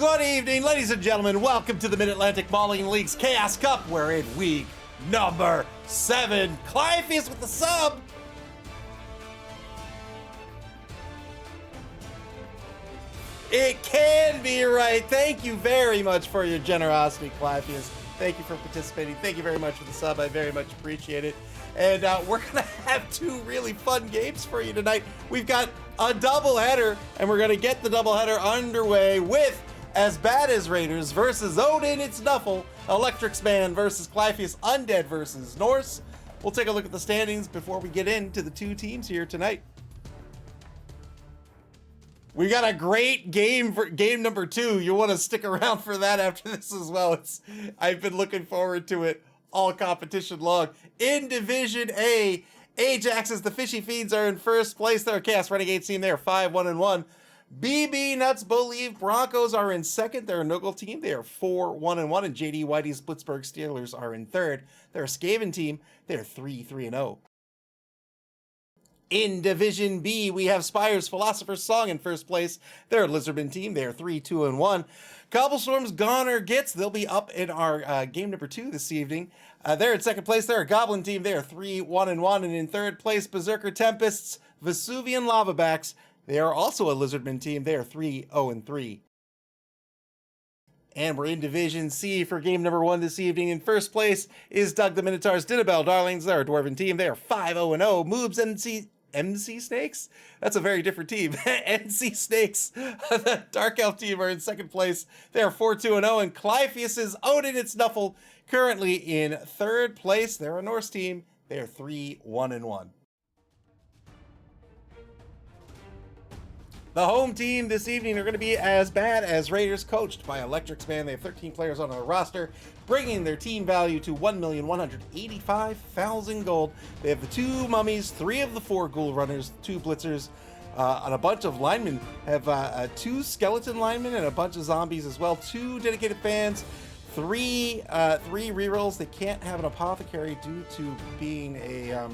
Good evening, ladies and gentlemen. Welcome to the Mid-Atlantic Bowling League's Chaos Cup. We're in week number 7. Clyfius with the sub. It can be right. Thank you very much for your generosity, Clyfius. Thank you for participating. Thank you very much for the sub. I very much appreciate it. And we're going to have 2 really fun games for you tonight. We've got a doubleheader, and we're going to get the doubleheader underway with As Bad as Raiders versus Odin. It's Nuffle. Electric's Man versus Clyfius. Undead versus Norse. We'll take a look at the standings before we get into the 2 teams here tonight. We got a great game for game number 2. You want to stick around for that after this as well. I've been looking forward to it all competition long. In Division A, Ajax's The Fishy Fiends are in first place. They're a Chaos Renegades team. They're 5-1-1. BB Nuts Believe Broncos are in second. They're a Noggle team. They are 4-1-1. And JD Whitey's Blitzburg Steelers are in third. They're a Skaven team. They're 3-3-0. In Division B, we have Spire's Philosopher's Song in first place. They're a Lizardman team. They're 3-2-1. Cobblestorm's Goner Gets. They'll be up in our game number 2 this evening. They're in second place. They're a Goblin team. They're 3-1-1. And in third place, Berserker Tempests, Vesuvian Lavabacks. They are also a Lizardman team. They are 3-0-3. And we're in Division C for game number 1 this evening. In first place is Doug the Minotaur's Dinabell Darlings. They're a Dwarven team. They are 5-0-0. Moobs MC Snakes? That's a very different team. NC Snakes, the Dark Elf team, are in second place. They are 4-2-0. And Clyfius's Odin, It's Nuffle, currently in third place. They're a Norse team. They are 3-1-1. The home team this evening are going to be As Bad as Raiders, coached by Electric's Man. They have 13 players on their roster, bringing their team value to 1,185,000 gold. They have the 2 mummies, 3 of the 4 ghoul runners, 2 blitzers, and a bunch of linemen. Have 2 skeleton linemen and a bunch of zombies as well. 2 dedicated fans, 3 rerolls. They can't have an apothecary due to being a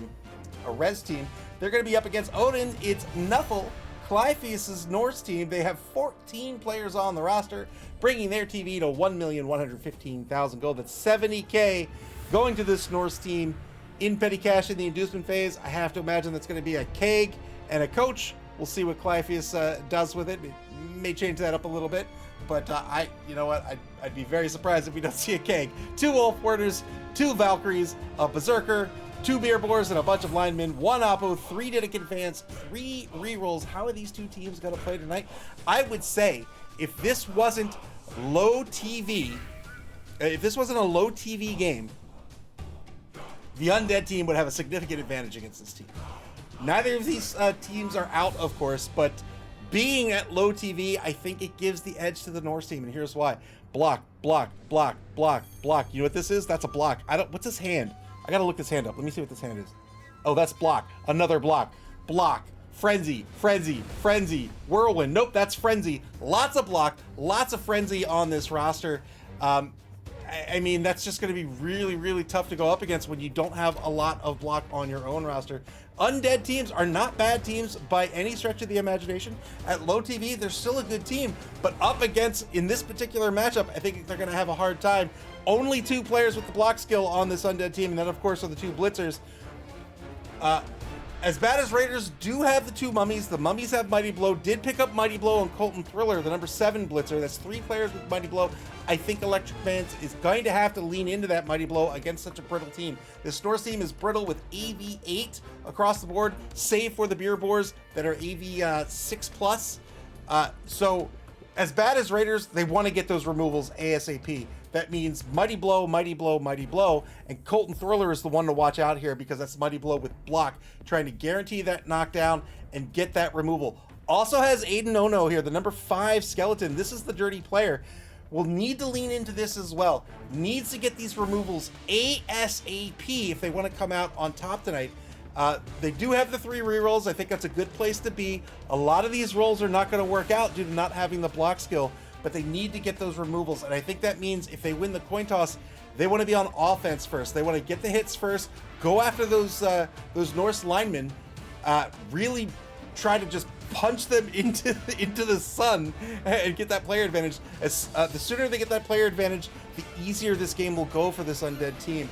res team. They're going to be up against Odin. It's Nuffle, Clyfius's Norse team. They have 14 players on the roster, bringing their TV to 1,115,000 gold. That's 70k going to this Norse team in petty cash in the inducement phase. I have to imagine that's going to be a keg and a coach. We'll see what Clyfius does with it. It may change that up a little bit, but you know what? I'd be very surprised if we don't see a keg. 2 Wolf Warders, 2 Valkyries, a Berserker, 2 Beer Boars, and a bunch of linemen, 1 Oppo, 3 dedicated fans, 3 rerolls. How are these 2 teams going to play tonight? I would say if this wasn't low TV, if this wasn't a low TV game, the Undead team would have a significant advantage against this team. Neither of these teams are out, of course, but being at low TV, I think it gives the edge to the Norse team, and here's why. Block, block, block, block, block. You know what this is? That's a block. What's his hand? I gotta look this hand up. Let me see what this hand is. Oh, that's block. Another block. Block. Frenzy. Frenzy. Frenzy. Whirlwind. Nope, that's frenzy. Lots of block. Lots of frenzy on this roster. I mean, that's just going to be really, really tough to go up against when you don't have a lot of block on your own roster. Undead teams are not bad teams by any stretch of the imagination. At low TV, they're still a good team, but up against, in this particular matchup, I think they're going to have a hard time. Only 2 players with the block skill on this Undead team, and then, of course, are the 2 blitzers. As Bad as Raiders do have the 2 mummies. The mummies have Mighty Blow. Did pick up Mighty Blow on Colton Thriller, the number 7 blitzer. That's 3 players with Mighty Blow. I think Electric Man is going to have to lean into that Mighty Blow against such a brittle team. This Norse team is brittle with AV8 across the board, save for the Beer Boars that are AV6+. So, As Bad as Raiders, they want to get those removals ASAP. That means Mighty Blow, Mighty Blow, Mighty Blow, and Colton Thriller is the one to watch out here because that's Mighty Blow with block, trying to guarantee that knockdown and get that removal. Also has Aiden Ono here, the number 5 skeleton. This is the dirty player. Will need to lean into this as well. Needs to get these removals ASAP if they want to come out on top tonight. They do have the 3 rerolls. I think that's a good place to be. A lot of these rolls are not going to work out due to not having the block skill, but they need to get those removals. And I think that means if they win the coin toss, they want to be on offense first. They want to get the hits first, go after those Norse linemen, really try to just punch them into the sun and get that player advantage. As the sooner they get that player advantage, the easier this game will go for this undead team.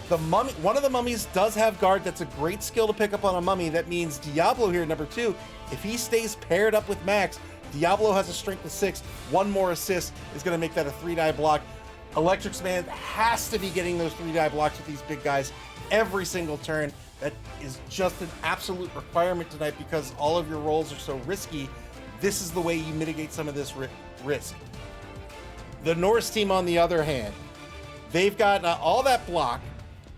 The mummy, one of the mummies does have guard. That's a great skill to pick up on a mummy. That means Diablo here, number 2, if he stays paired up with Max, Diablo has a strength of 6. One more assist is going to make that a 3-die block. Electric's Man has to be getting those 3-die blocks with these big guys every single turn. That is just an absolute requirement tonight because all of your rolls are so risky. This is the way you mitigate some of this risk. The Norse team, on the other hand, they've got all that block,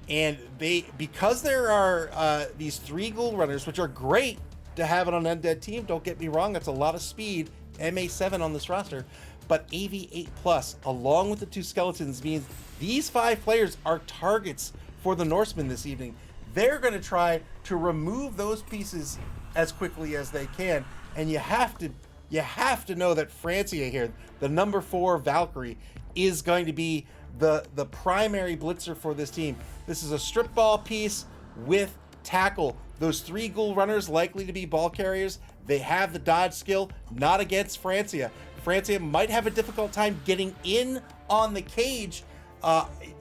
and because there are these 3 ghoul runners, which are great to have it on an undead team. Don't get me wrong, that's a lot of speed. MA7 on this roster, but AV8 plus, along with the 2 skeletons, means these 5 players are targets for the Norsemen this evening. They're going to try to remove those pieces as quickly as they can, and you have to know that Francia here, the number 4 Valkyrie, is going to be the primary blitzer for this team. This is a strip ball piece with tackle. Those 3 ghoul runners likely to be ball carriers. They have the dodge skill, not against Francia. Francia might have a difficult time getting in on the cage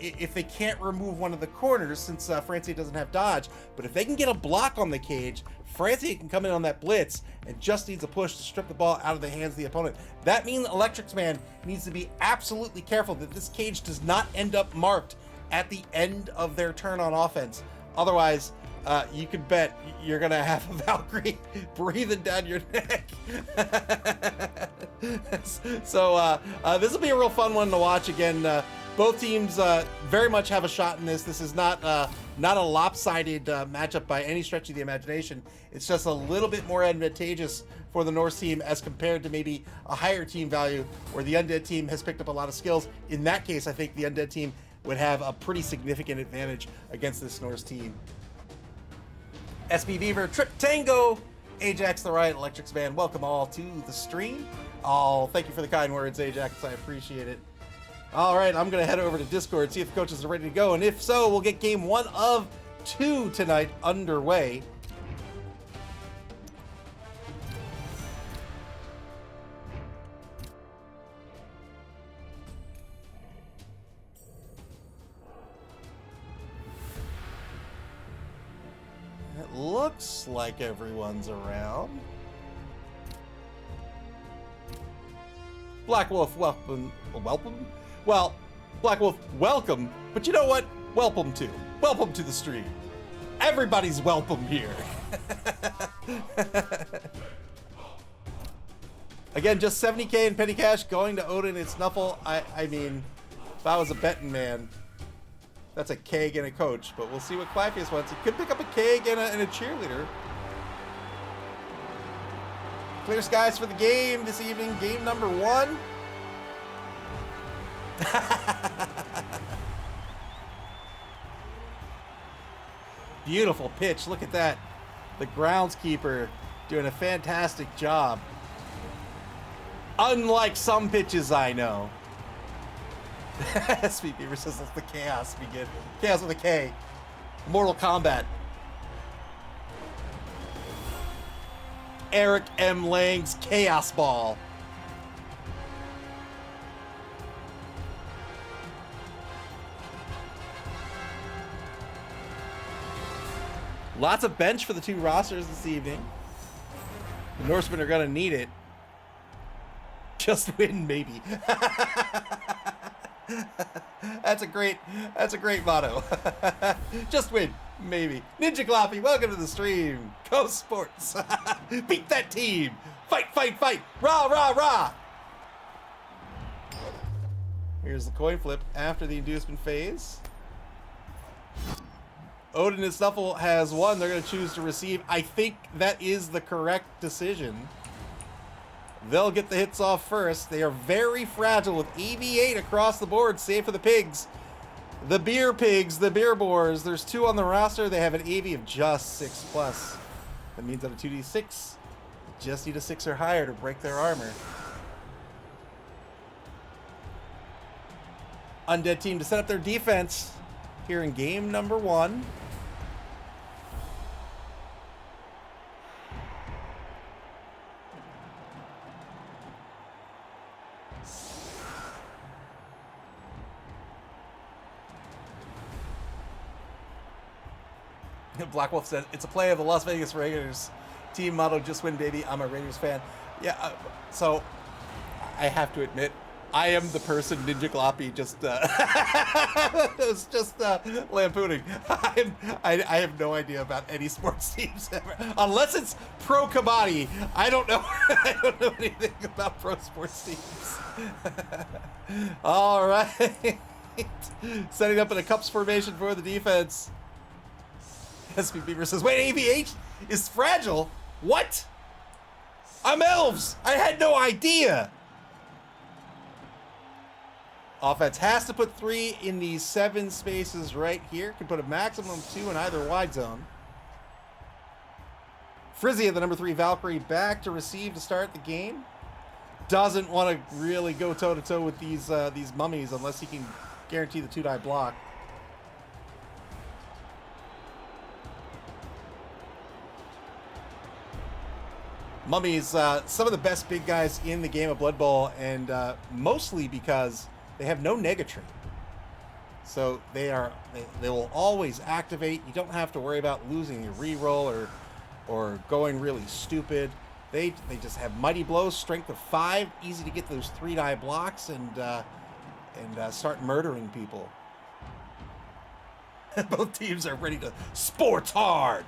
if they can't remove one of the corners, since Francia doesn't have dodge. But if they can get a block on the cage, Francia can come in on that blitz and just needs a push to strip the ball out of the hands of the opponent. That means Electric's Man needs to be absolutely careful that this cage does not end up marked at the end of their turn on offense. Otherwise, you can bet you're gonna have a Valkyrie breathing down your neck. So this will be a real fun one to watch. Again, both teams very much have a shot in this. This is not a lopsided matchup by any stretch of the imagination. It's just a little bit more advantageous for the Norse team as compared to maybe a higher team value where the undead team has picked up a lot of skills. In that case, I think the undead team would have a pretty significant advantage against this Norse team. SB Beaver, Trip Tango, Ajax the Riot, Electric's Man, welcome all to the stream. Thank you for the kind words, Ajax. I appreciate it. All right, I'm going to head over to Discord, see if the coaches are ready to go, and if so, we'll get game 1 of 2 tonight underway. It looks like everyone's around. Black Wolf, welcome. Well, Black Wolf, welcome. But you know what? Welcome to the stream. Everybody's welcome here. Again, just 70K in petty cash going to Odin. It's Nuffle. I mean, if I was a betting man, that's a keg and a coach. But we'll see what Clavius wants. He could pick up a keg and a cheerleader. Clear skies for the game this evening. Game number 1. Beautiful pitch. Look at that. The groundskeeper doing a fantastic job. Unlike some pitches I know. Sweet Beaver says that's the chaos begin. Chaos with a K. Mortal Kombat. Eric M. Lang's Chaos Ball. Lots of bench for the 2 rosters this evening. The Norsemen are going to need it. Just win, maybe. That's a great motto. Just win, maybe. Ninja Gloppy, welcome to the stream. Go Sports. Beat that team. Fight, fight, fight. Rah, rah, rah. Here's the coin flip after the inducement phase. Odin and Nuffle has won. They're going to choose to receive. I think that is the correct decision. They'll get the hits off first. They are very fragile with EV8 across the board, save for the pigs. The beer pigs, the beer boars. There's 2 on the roster. They have an AV of just 6+. That means that a 2d6 just need a 6 or higher to break their armor. Undead team to set up their defense here in game number 1. Black Wolf says, it's a play of the Las Vegas Raiders. Team motto, just win, baby. I'm a Raiders fan. Yeah, so I have to admit, I am the person Ninja Gloppy just was just lampooning. I have no idea about any sports teams ever, unless it's pro kabaddi. I don't know. I don't know anything about pro sports teams. All right, setting up in a cups formation for the defense. SP Beaver says, "Wait, AVH is fragile. What? I'm elves. I had no idea." Offense has to put 3 in these 7 spaces right here. Can put a maximum of 2 in either wide zone. Frizzia, the number 3 Valkyrie, back to receive to start the game. Doesn't want to really go toe-to-toe with these mummies unless he can guarantee the 2-die block. Mummies, some of the best big guys in the game of Blood Bowl, and mostly because they have no negatron. So they will always activate. You don't have to worry about losing your reroll or going really stupid. They just have mighty blows, strength of 5, easy to get those 3-die blocks and start murdering people. Both teams are ready to sports hard.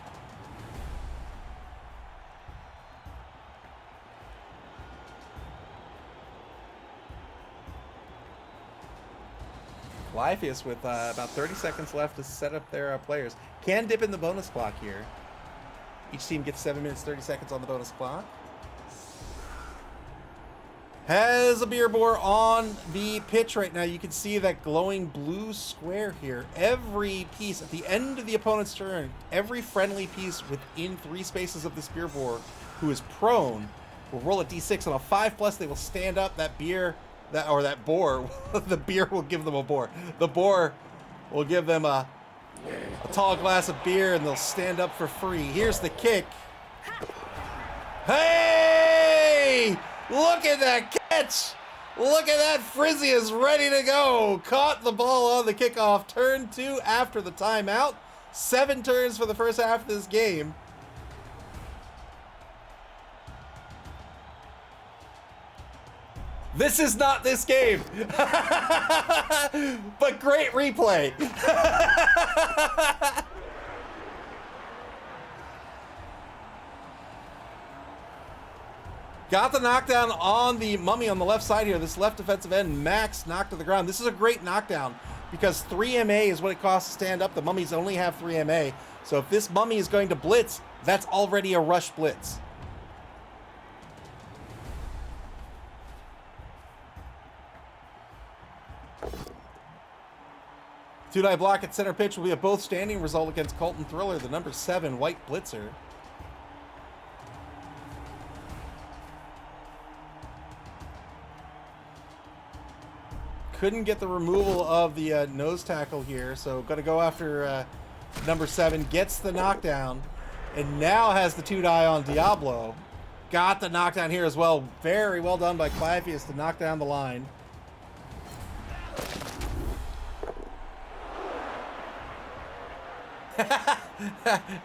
Lifius with about 30 seconds left to set up their players. Can dip in the bonus clock here. Each team gets 7 minutes, 30 seconds on the bonus clock. Has a beer bore on the pitch right now. You can see that glowing blue square here. Every piece at the end of the opponent's turn, every friendly piece within 3 spaces of this beer bore who is prone will roll a d6. On a 5+, they will stand up. That beer... that boar, the beer will give them a boar. The boar will give them a tall glass of beer and they'll stand up for free. Here's the kick. Hey! Look at that catch! Look at that. Frizzy is ready to go. Caught the ball on the kickoff. Turn 2 after the timeout. 7 turns for the first half of this game. This is not this game, but great replay. Got the knockdown on the mummy on the left side here. This left defensive end, Max, knocked to the ground. This is a great knockdown because 3 MA is what it costs to stand up. The mummies only have 3 MA. So if this mummy is going to blitz, that's already a rush blitz. Two-die block at center pitch will be a both standing result against Colton Thriller, the number 7 white blitzer. Couldn't get the removal of the nose tackle here, so got to go after number 7. Gets the knockdown, and now has the 2-die on Diablo. Got the knockdown here as well. Very well done by Clavius to knock down the line.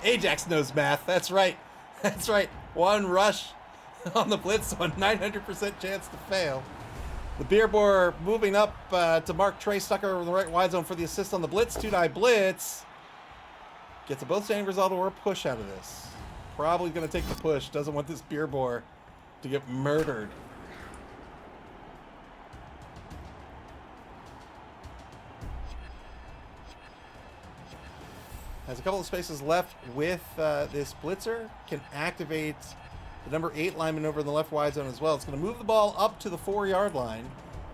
Ajax knows math. That's right. That's right. 1 rush on the blitz, so a 900% chance to fail. The beer boar moving up to mark Trey Stucker over the right wide zone for the assist on the blitz. 2-die blitz. Gets a both standing result or a push out of this. Probably going to take the push. Doesn't want this beer boar to get murdered. Has a couple of spaces left with this blitzer. Can activate the number 8 lineman over in the left wide zone as well. It's going to move the ball up to the 4-yard line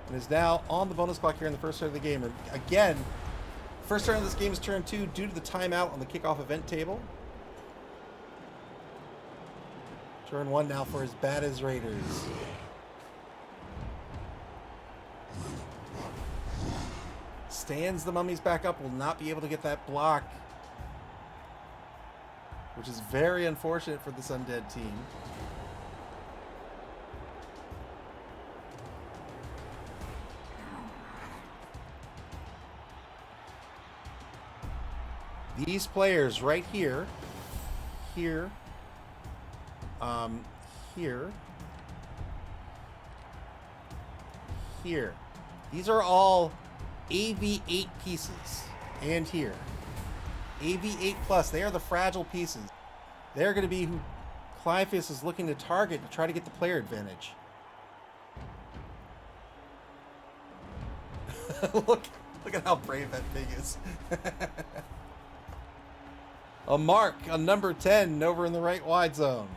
and is now on the bonus clock here in the first turn of the game. Again, first turn of this game is turn 2 due to the timeout on the kickoff event table. Turn 1 now for as bad as Raiders. Stands the mummies back up. Will not be able to get that block, which is very unfortunate for this undead team. These players right here, here, here, here. These are all AV8 pieces. And here. AV8 plus. They are the fragile pieces. They're going to be who Clyphus is looking to target to try to get the player advantage. Look at how brave that thing is. A mark on number 10 over in the right wide zone.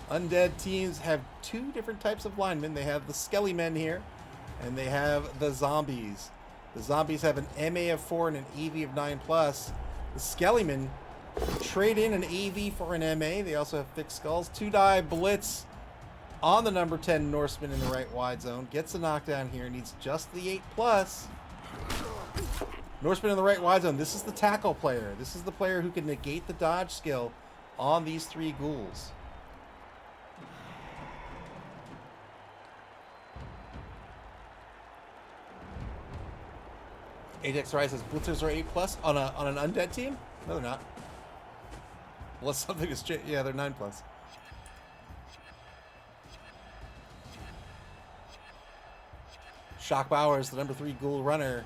Undead teams have two different types of linemen. They have the Skelly Men here, and they have the Zombies. The Zombies have an MA of 4 and an AV of 9+. The Skelly Men trade in an AV for an MA. They also have thick skulls. 2-die blitz on the number 10 Norseman in the right wide zone. Gets a knockdown here. Needs just the 8+. Norseman in the right wide zone. This is the tackle player. This is the player who can negate the dodge skill on these three ghouls. Ajax Rise says blitzers are 8+ on an undead team? No, they're not. Unless something is changed. Yeah, they're 9+. Shock Bowers, the number 3 ghoul runner,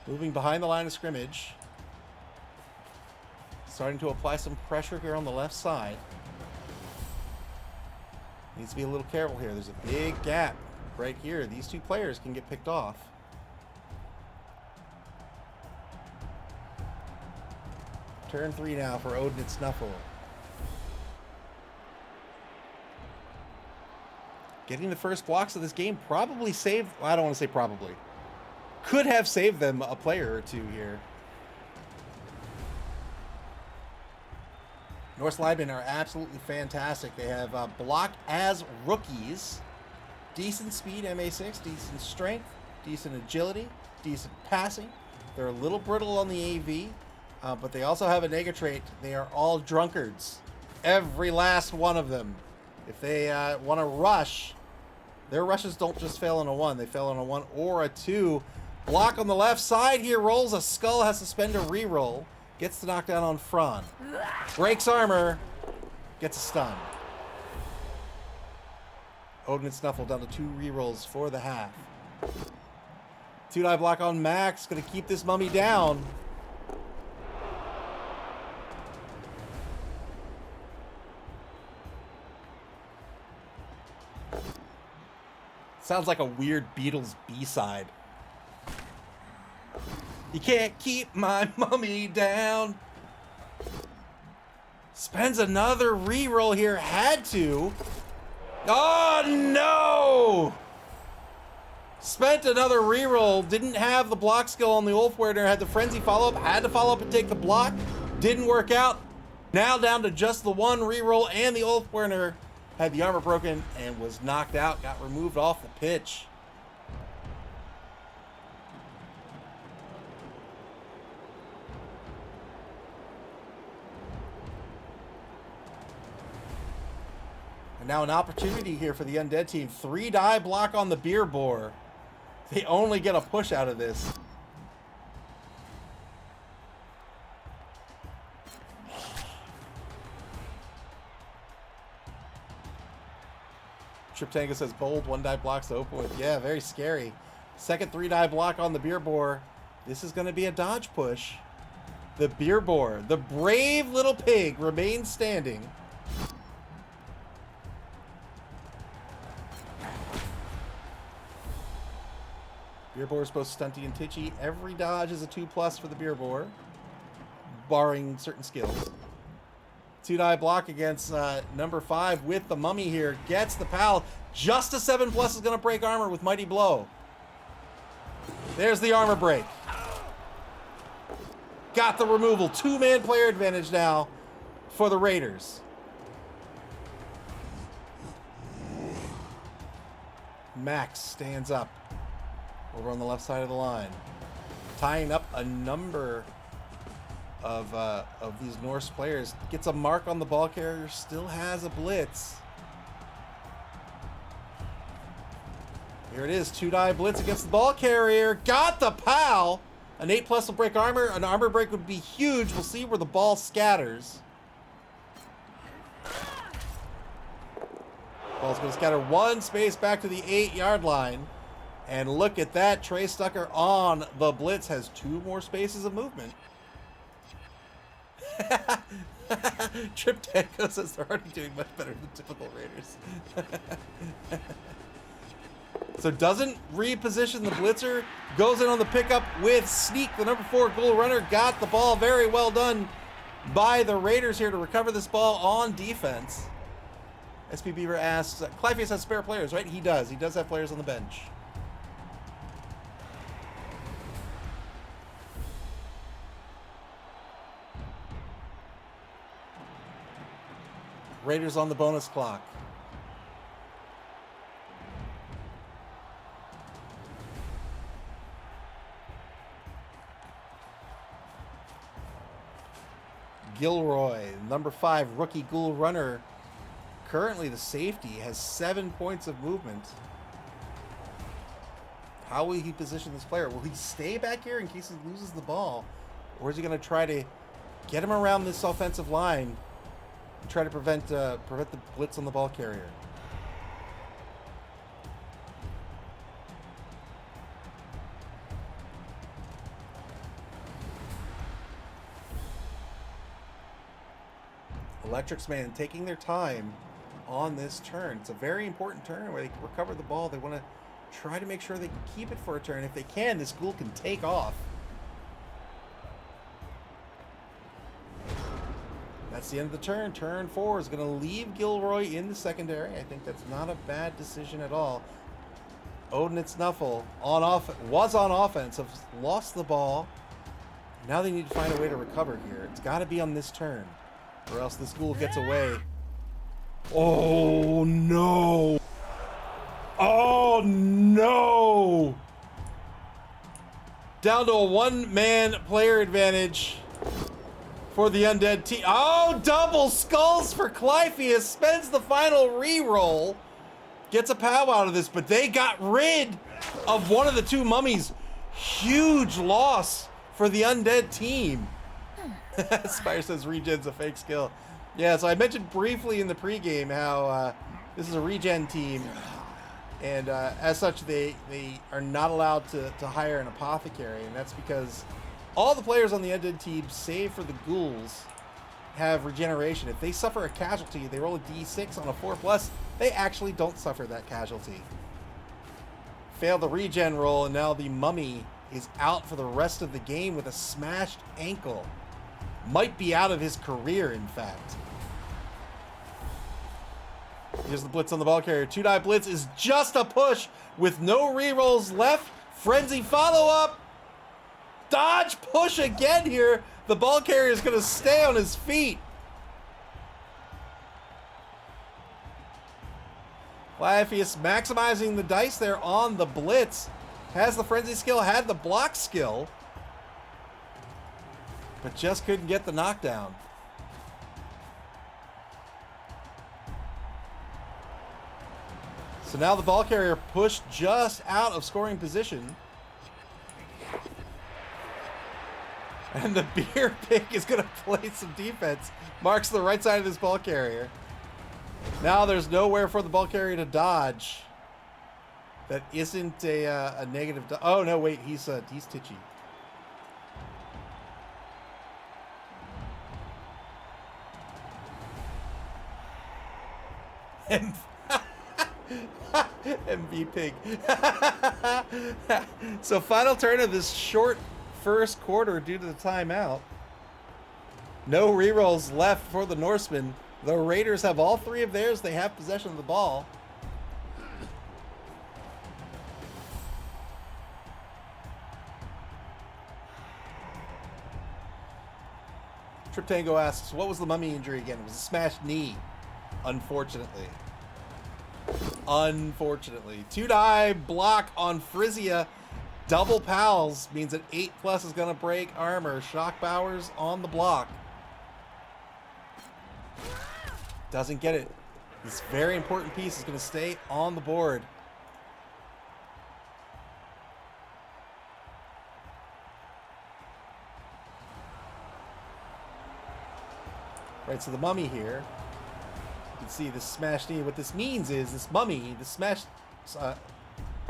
moving behind the line of scrimmage. Starting to apply some pressure here on the left side. Needs to be a little careful here. There's a big gap right here. These two players can get picked off. Turn 3 now for Odin and Nuffle. Getting the first blocks of this game probably saved... Well, I don't want to say probably. Could have saved them a player or two here. Norse linemen are absolutely fantastic. They have block as rookies. Decent speed, MA6. Decent strength. Decent agility. Decent passing. They're a little brittle on the AV. But they also have a nega trait. They are all drunkards. Every last one of them. If they want to rush, their rushes don't just fail on a 1. They fail on a 1 or a 2. Block on the left side here. Rolls a skull. Has to spend a reroll. Gets the knockdown on Fran. Breaks armor. Gets a stun. Odin and Snuffle down to 2 rerolls for the half. 2-die block on Max. Going to keep this mummy down. Sounds like a weird Beatles B-side. You can't keep my mummy down. Spends another reroll here. Had to. Oh, no! Spent another reroll. Didn't have the block skill on the Ulfwerener. Had the frenzy follow-up. Had to follow up and take the block. Didn't work out. Now down to just the 1 reroll, and the Ulfwerener had the armor broken and was knocked out. Got removed off the pitch. And now an opportunity here for the undead team. 3-die block on the beer boar. They only get a push out of this. Trip Tango says bold 1-die blocks to open with. Yeah, very scary. Second 3-die block on the beer boar. This is going to be a dodge push. The beer boar, the brave little pig, remains standing. Beer boar is both stunty and titchy. Every dodge is a 2+ for the beer boar, barring certain skills. 2-die block against number 5 with the mummy here. Gets the pal. Just a 7+ is going to break armor with Mighty Blow. There's the armor break. Got the removal. 2-man player advantage now for the Raiders. Max stands up over on the left side of the line, tying up a number of these Norse players. Gets a mark on the ball carrier. Still has a blitz. Here it is. 2-die blitz against the ball carrier. Got the pal. An 8+ will break armor. An armor break would be huge. We'll see where the ball scatters. Ball's going to scatter one space back to the 8-yard line. And look at that. Trey Stucker on the blitz has 2 more spaces of movement. Trip Tango says they're already doing much better than typical Raiders. So doesn't reposition the blitzer. Goes in on the pickup with Sneak, the number 4 goal runner. Got the ball. Very well done by the Raiders here to recover this ball on defense. SP Beaver asks, Clyfius has spare players, right? He does. He does have players on the bench. Raiders on the bonus clock. Gilroy, number 5 rookie ghoul runner, currently the safety, has 7 points of movement. How will he position this player? Will he stay back here in case he loses the ball? Or is he going to try to get him around this offensive line and try to prevent the blitz on the ball carrier? Electrics Man taking their time on this turn. It's a very important turn where they can recover the ball. They want to try to make sure they can keep it for a turn. If they can, this ghoul can take off. That's the end of the turn. Turn 4 is going to leave Gilroy in the secondary. I think that's not a bad decision at all. Odin, it's Nuffle was on offense, have lost the ball. Now they need to find a way to recover here. It's got to be on this turn, or else this ghoul gets away. Oh no! Oh no! Down to a 1-man player advantage for the undead team. Oh, double skulls for Clypheus. Spends the final reroll. Gets a POW out of this, but they got rid of one of the 2 mummies. Huge loss for the undead team. Spire says regen's a fake skill. Yeah, so I mentioned briefly in the pregame how this is a regen team, and as such they are not allowed to hire an apothecary, and that's because all the players on the undead team, save for the ghouls, have regeneration. If they suffer a casualty, they roll a d6 on a 4+, they actually don't suffer that casualty. Fail the regen roll, and now the mummy is out for the rest of the game with a smashed ankle. Might be out of his career, in fact. Here's the blitz on the ball carrier. 2-die blitz is just a push with no rerolls left. Frenzy follow-up. Dodge push again here. The ball carrier is going to stay on his feet. Clypheus maximizing the dice there on the blitz. Has the frenzy skill, had the block skill, but just couldn't get the knockdown. So now the ball carrier pushed just out of scoring position. And the beer pig is going to play some defense. Marks the right side of this ball carrier. Now there's nowhere for the ball carrier to dodge. That isn't a negative. Oh no, wait, he's Titchy. MV Pig. So final turn of this short first quarter due to the timeout. No rerolls left for the Norsemen. The Raiders have all 3 of theirs. They have possession of the ball. Trip Tango asks, what was the mummy injury again? It was a smashed knee, unfortunately. Unfortunately. 2-die block on Frisia. Double pals means that 8+ is going to break armor. Shock Bowers on the block. Doesn't get it. This very important piece is going to stay on the board. Right, so the mummy here. You can see this smash knee. What this means is this mummy, the smash...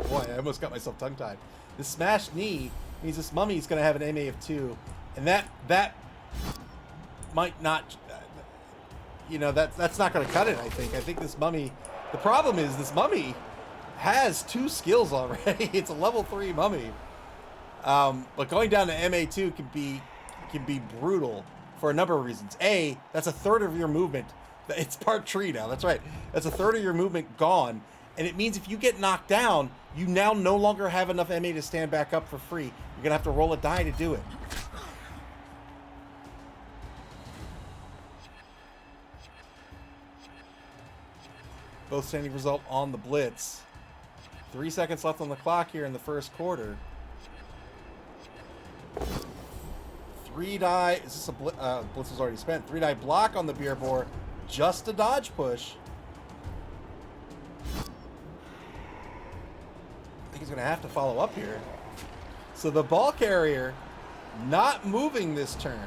boy, I almost got myself tongue-tied. This smash knee means this mummy is going to have an MA of 2. And that might not... you know, that's not going to cut it, I think. I think this mummy... The problem is this mummy has 2 skills already. It's a level 3 mummy. But going down to MA2 can be brutal for a number of reasons. A, that's a third of your movement. It's part tree now. That's right. That's a third of your movement gone. And it means if you get knocked down, you now no longer have enough MA to stand back up for free. You're going to have to roll a die to do it. Both standing result on the blitz. 3 seconds left on the clock here in the first quarter. 3 die. Is this a blitz was already spent? 3 die block on the beer boar. Just a dodge push. I think he's going to have to follow up here. So the ball carrier not moving this turn.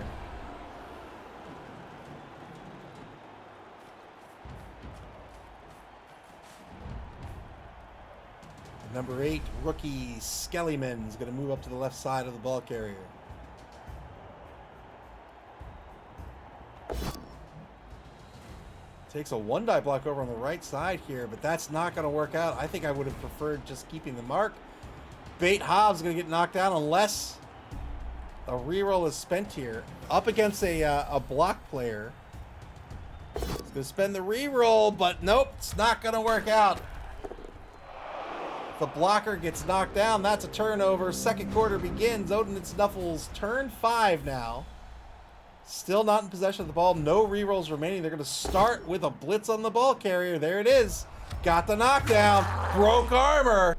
Number 8, rookie Skellyman is going to move up to the left side of the ball carrier. Takes a 1 die block over on the right side here, but that's not going to work out. I think I would have preferred just keeping the mark. Bait Hobbs is going to get knocked down unless a reroll is spent here. Up against a block player. He's going to spend the reroll, but nope, it's not going to work out. The blocker gets knocked down. That's a turnover. Second quarter begins. Odin and Snuffle's turn 5 now. Still not in possession of the ball. No rerolls remaining. They're going to start with a blitz on the ball carrier. There it is. Got the knockdown. Broke armor.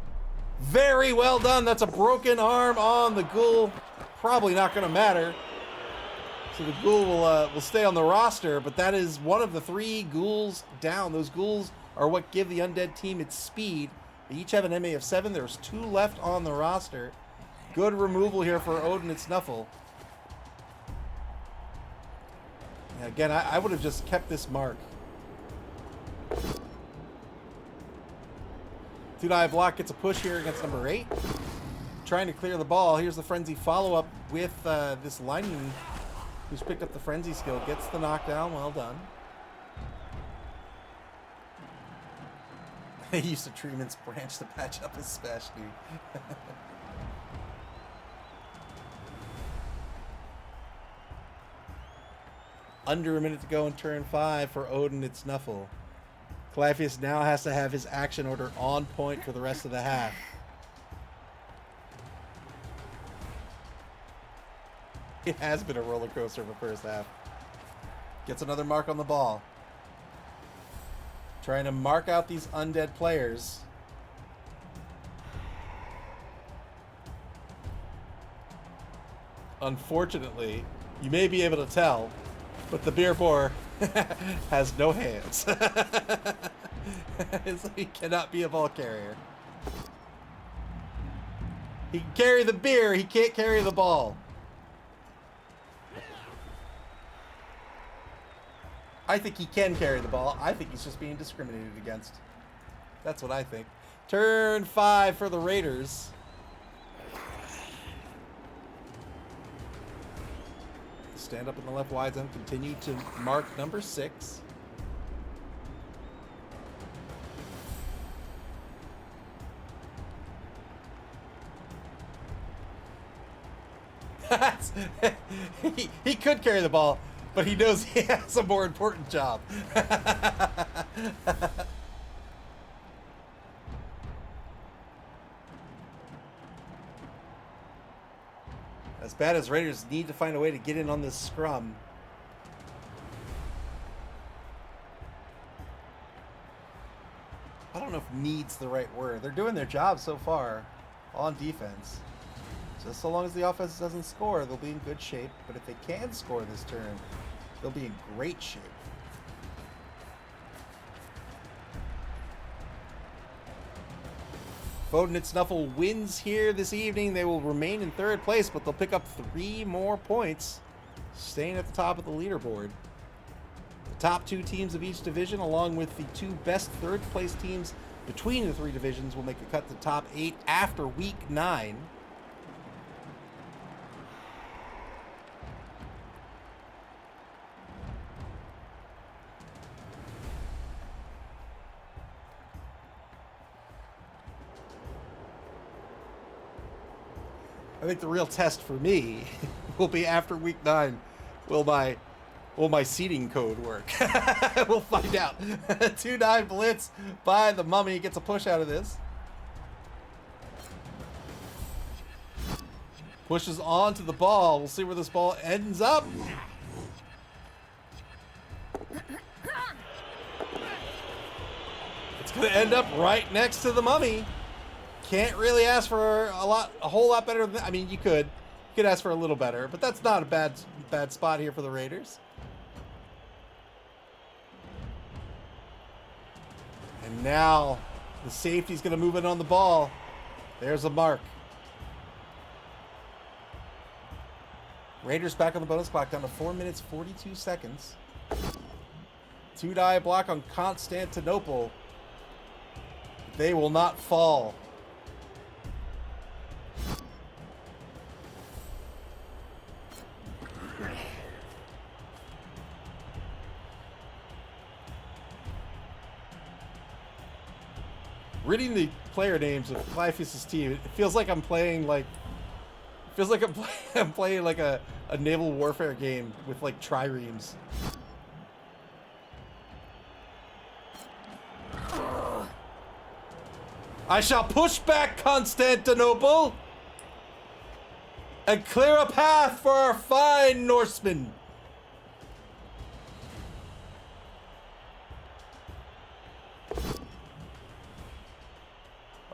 Very well done. That's a broken arm on the ghoul. Probably not going to matter. So the ghoul will stay on the roster, but that is one of the 3 ghouls down. Those ghouls are what give the undead team its speed. They each have an MA of 7. There's 2 left on the roster. Good removal here for Odin and Snuffle. Yeah, again, I would have just kept this mark. 2 die block gets a push here against number 8. Trying to clear the ball. Here's the frenzy follow-up with this lineman who's picked up the frenzy skill. Gets the knockdown. Well done. He used a Treeman's branch to patch up his smash knee. Under a minute to go in turn 5 for Odin and Snuffle. Calafius now has to have his action order on point for the rest of the half. It has been a roller coaster of the first half. Gets another mark on the ball. Trying to mark out these undead players. Unfortunately, you may be able to tell, but the beer boar has no hands. So he cannot be a ball carrier. He can carry the beer, he can't carry the ball. I think he can carry the ball. I think he's just being discriminated against. That's what I think. Turn 5 for the Raiders. Stand up in the left wide zone. Continue to mark number 6. he could carry the ball, but he knows he has a more important job. As bad as Raiders need to find a way to get in on this scrum. I don't know if need's the right word. They're doing their job so far on defense. Just so long as the offense doesn't score, they'll be in good shape. But if they can score this turn, they'll be in great shape. Odin and Snuffle wins here this evening. They will remain in 3rd place, but they'll pick up 3 more points, staying at the top of the leaderboard. The top 2 teams of each division, along with the 2 best third-place teams between the 3 divisions, will make a cut to top 8 after week 9. I think the real test for me will be after week 9. Will my seeding code work? We'll find out. 2-9 blitz by the Mummy. Gets a push out of this. Pushes onto the ball. We'll see where this ball ends up. It's going to end up right next to the Mummy. Can't really ask for a whole lot better than, I mean, you could ask for a little better, but that's not a bad spot here for the Raiders. And now the safety's going to move in on the ball. There's a mark. Raiders back on the bonus clock, down to 4 minutes 42 seconds. 2-die block on Constantinople. They will not fall. Reading the player names of Clyfus's team, it feels like I'm playing I'm playing like a naval warfare game with like triremes. I shall push back Constantinople and clear a path for our fine Norsemen.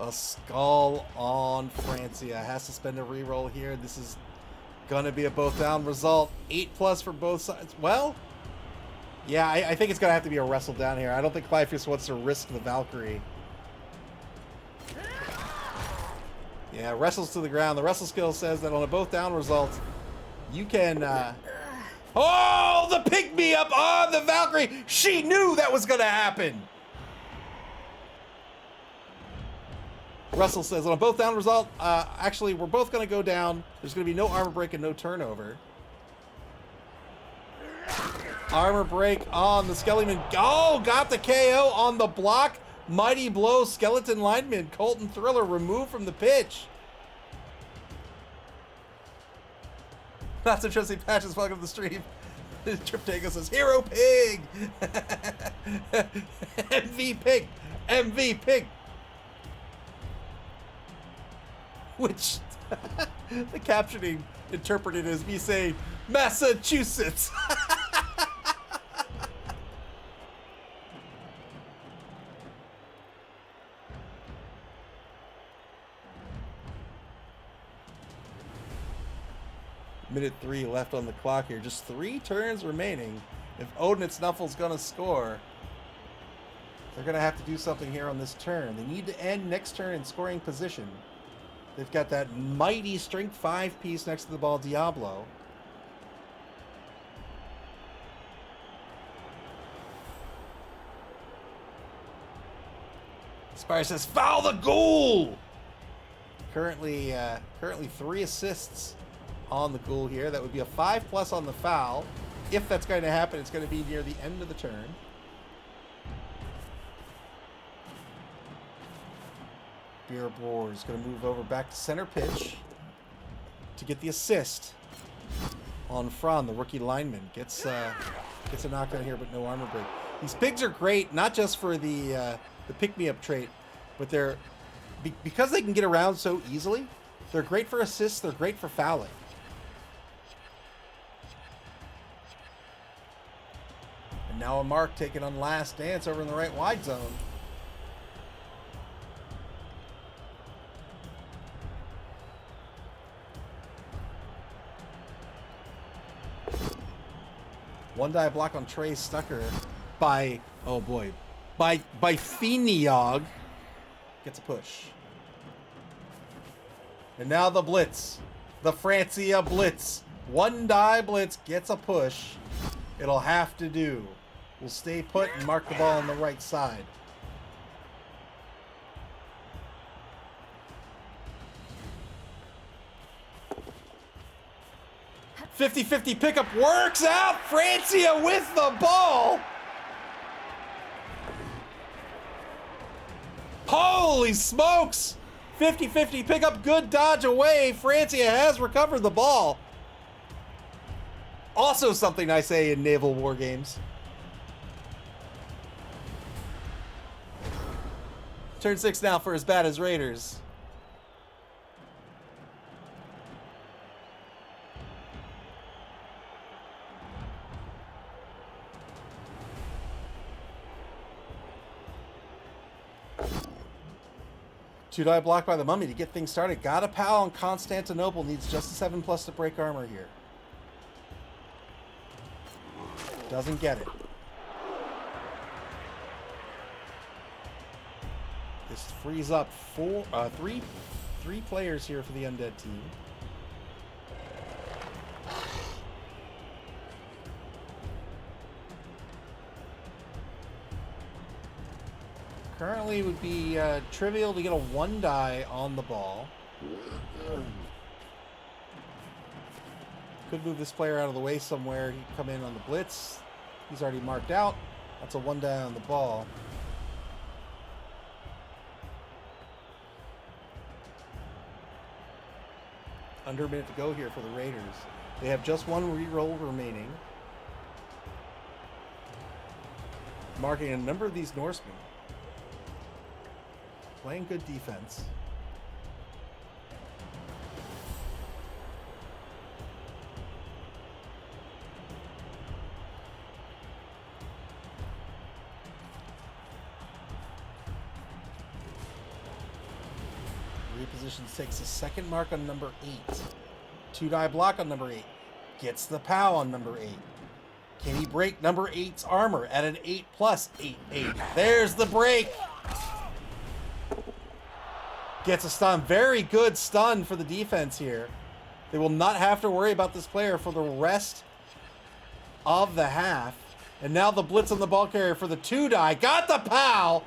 A skull on Francia. Has to spend a reroll here. This is gonna be a both down result. 8+ for both sides. Well, yeah, I think it's gonna have to be a wrestle down here. I don't think Clyfus wants to risk the Valkyrie. Yeah, wrestles to the ground. The wrestle skill says that on a both down result, you can oh, the pick me up on the Valkyrie. She knew that was gonna happen. Russell says, on a both down result, actually, we're both going to go down. There's going to be no armor break and no turnover. Armor break on the Skellyman. Oh, got the KO on the block. Mighty blow, skeleton lineman. Colton Thriller removed from the pitch. Not so trusty patches, welcome to the stream. Trip Tango says, Hero Pig. MV Pig. MV Pig. Which the captioning interpreted as me saying Massachusetts. Minute 3 left on the clock here. Just 3 turns remaining. If Odin's Nuffle's gonna score, they're gonna have to do something here on this turn. They need to end next turn in scoring position. They've got that mighty strength 5 piece next to the ball, Diablo. Spire says, foul the goal! Currently 3 assists on the goal here. That would be a 5+ on the foul. If that's going to happen, it's going to be near the end of the turn. Beerbor is going to move over back to center pitch to get the assist on Fran, the rookie lineman. Gets a knockdown here, but no armor break. These pigs are great, not just for the pick-me-up trait, but they're because they can get around so easily. They're great for assists. They're great for fouling. And now a mark taken on Last Dance over in the right wide zone. One die block on Trey Stucker by, oh boy, by Feniog. Gets a push. And now the blitz. The Francia blitz. One die blitz gets a push. It'll have to do. will stay put and mark the ball on the right side. "50-50 pickup works out. Francia with the ball. Holy smokes! 50-50 pickup, good dodge away. Francia has recovered the ball. Also something I say in naval war games. Turn 6 now for as bad as Raiders. Two-die block by the Mummy to get things started. Got a pal on Constantinople. Needs just a 7+ to break armor here. Doesn't get it. This frees up three players here for the Undead team. Currently would be trivial to get a 1-die on the ball. Could move this player out of the way somewhere. He'd come in on the blitz. He's already marked out. That's a 1-die on the ball. Under a minute to go here for the Raiders. They have just one reroll remaining. Marking a number of these Norsemen. Playing good defense. Repositions, takes a second mark on number 8. 2-die block on number 8. Gets the POW on number 8. Can he break number 8's armor at an 8+, 8-8? There's the break. Gets a stun. Very good stun for the defense here. They will not have to worry about this player for the rest of the half. And now the blitz on the ball carrier for the 2-die. Got the POW.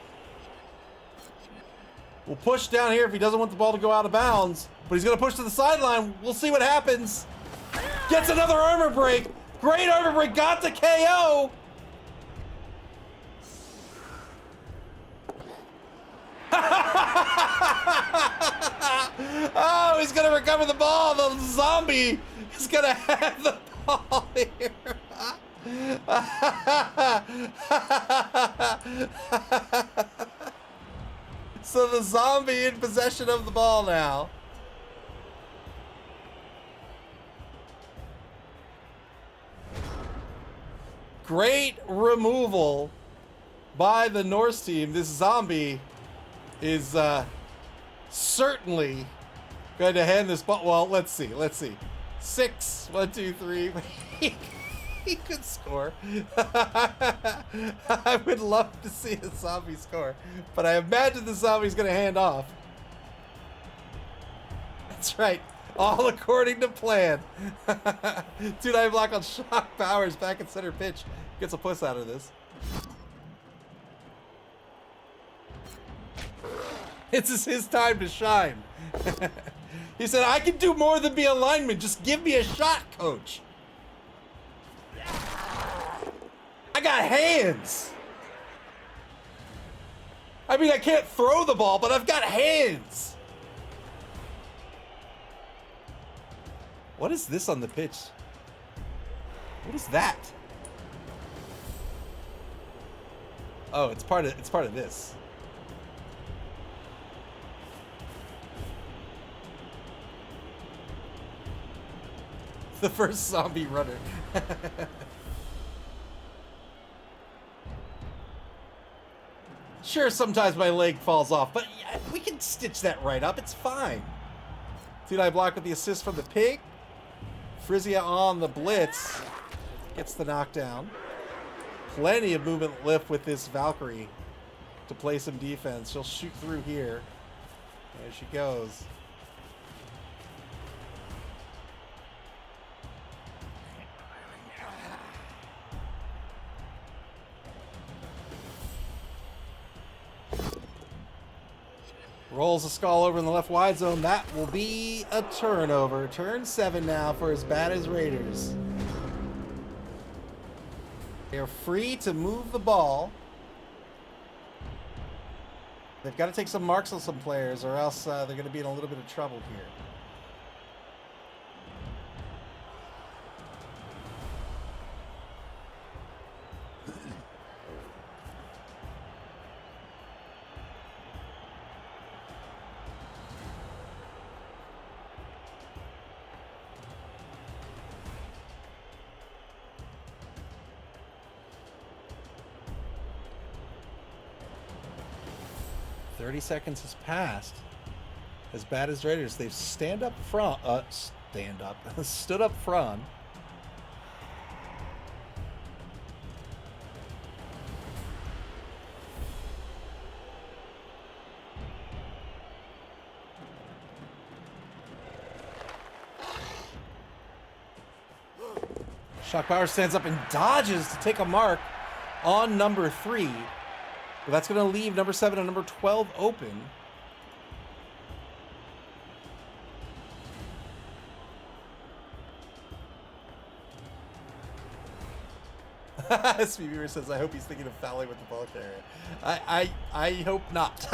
Will push down here if he doesn't want the ball to go out of bounds. But he's going to push to the sideline. We'll see what happens. Gets another armor break. Great armor break. Got the KO. Oh, he's going to recover the ball. The zombie is going to have the ball here. So the zombie in possession of the ball now. Great removal by the Norse team. This zombie is certainly going to hand this ball. Well, let's see. 6, 1, 2, 3. He could score. I would love to see a zombie score, but I imagine the zombie's going to hand off. That's right. All according to plan. 2-die block on Shock Powers back at center pitch. Gets a puss out of this. This is his time to shine. He said, I can do more than be a lineman. Just give me a shot, coach. I got hands. I mean, I can't throw the ball, but I've got hands. What is this on the pitch? What is that? Oh, it's part of this. The first zombie runner. Sure, sometimes my leg falls off, but yeah, we can stitch that right up. It's fine. 2-die block with the assist from the pig. Frizia on the blitz. Gets the knockdown. Plenty of movement lift with this Valkyrie to play some defense. She'll shoot through here. There she goes. Rolls a skull over in the left wide zone. That will be a turnover. Turn 7 now for as bad as Raiders. They're free to move the ball. They've got to take some marks on some players or else they're going to be in a little bit of trouble here. 30 seconds has passed. As bad as Raiders, they've stood up front. Shock Power stands up and dodges to take a mark on number 3. But that's going to leave number 7 and number 12 open. Speedy says, I hope he's thinking of fouling with the ball carrier. I hope not.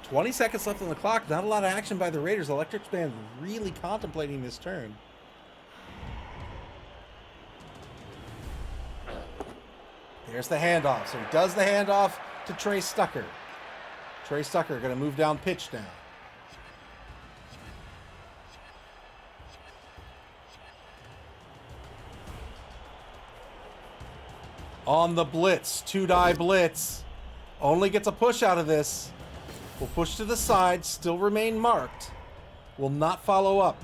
20 seconds left on the clock. Not a lot of action by the Raiders. Electric Band really contemplating this turn. There's the handoff. So he does the handoff to Trey Stucker. Trey Stucker going to move down pitch now. On the blitz. 2-die blitz. Only gets a push out of this. Will push to the side, still remain marked. Will not follow up.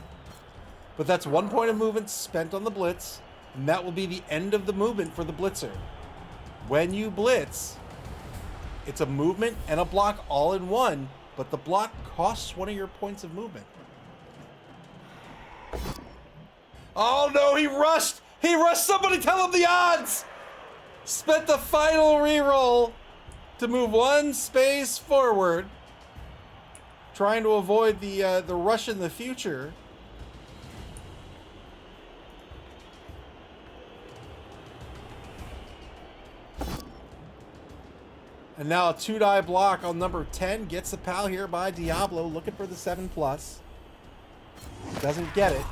But that's 1 point of movement spent on the blitz, and that will be the end of the movement for the blitzer. When you blitz, it's a movement and a block all in one, but the block costs 1 of your points of movement. Oh no, he rushed! He rushed! Somebody tell him the odds! Spent the final reroll to move 1 space forward. Trying to avoid the rush in the future. And now a 2-die block on number 10. Gets the pal here by Diablo. Looking for the 7+. Doesn't get it.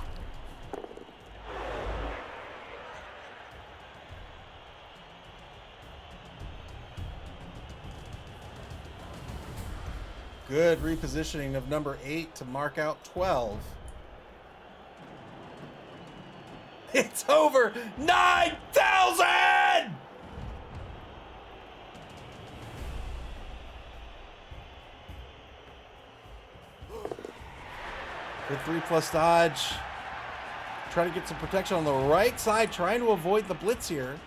Good repositioning of number 8 to mark out 12. It's over! 9,000! Good 3+ dodge. Trying to get some protection on the right side, trying to avoid the blitz here.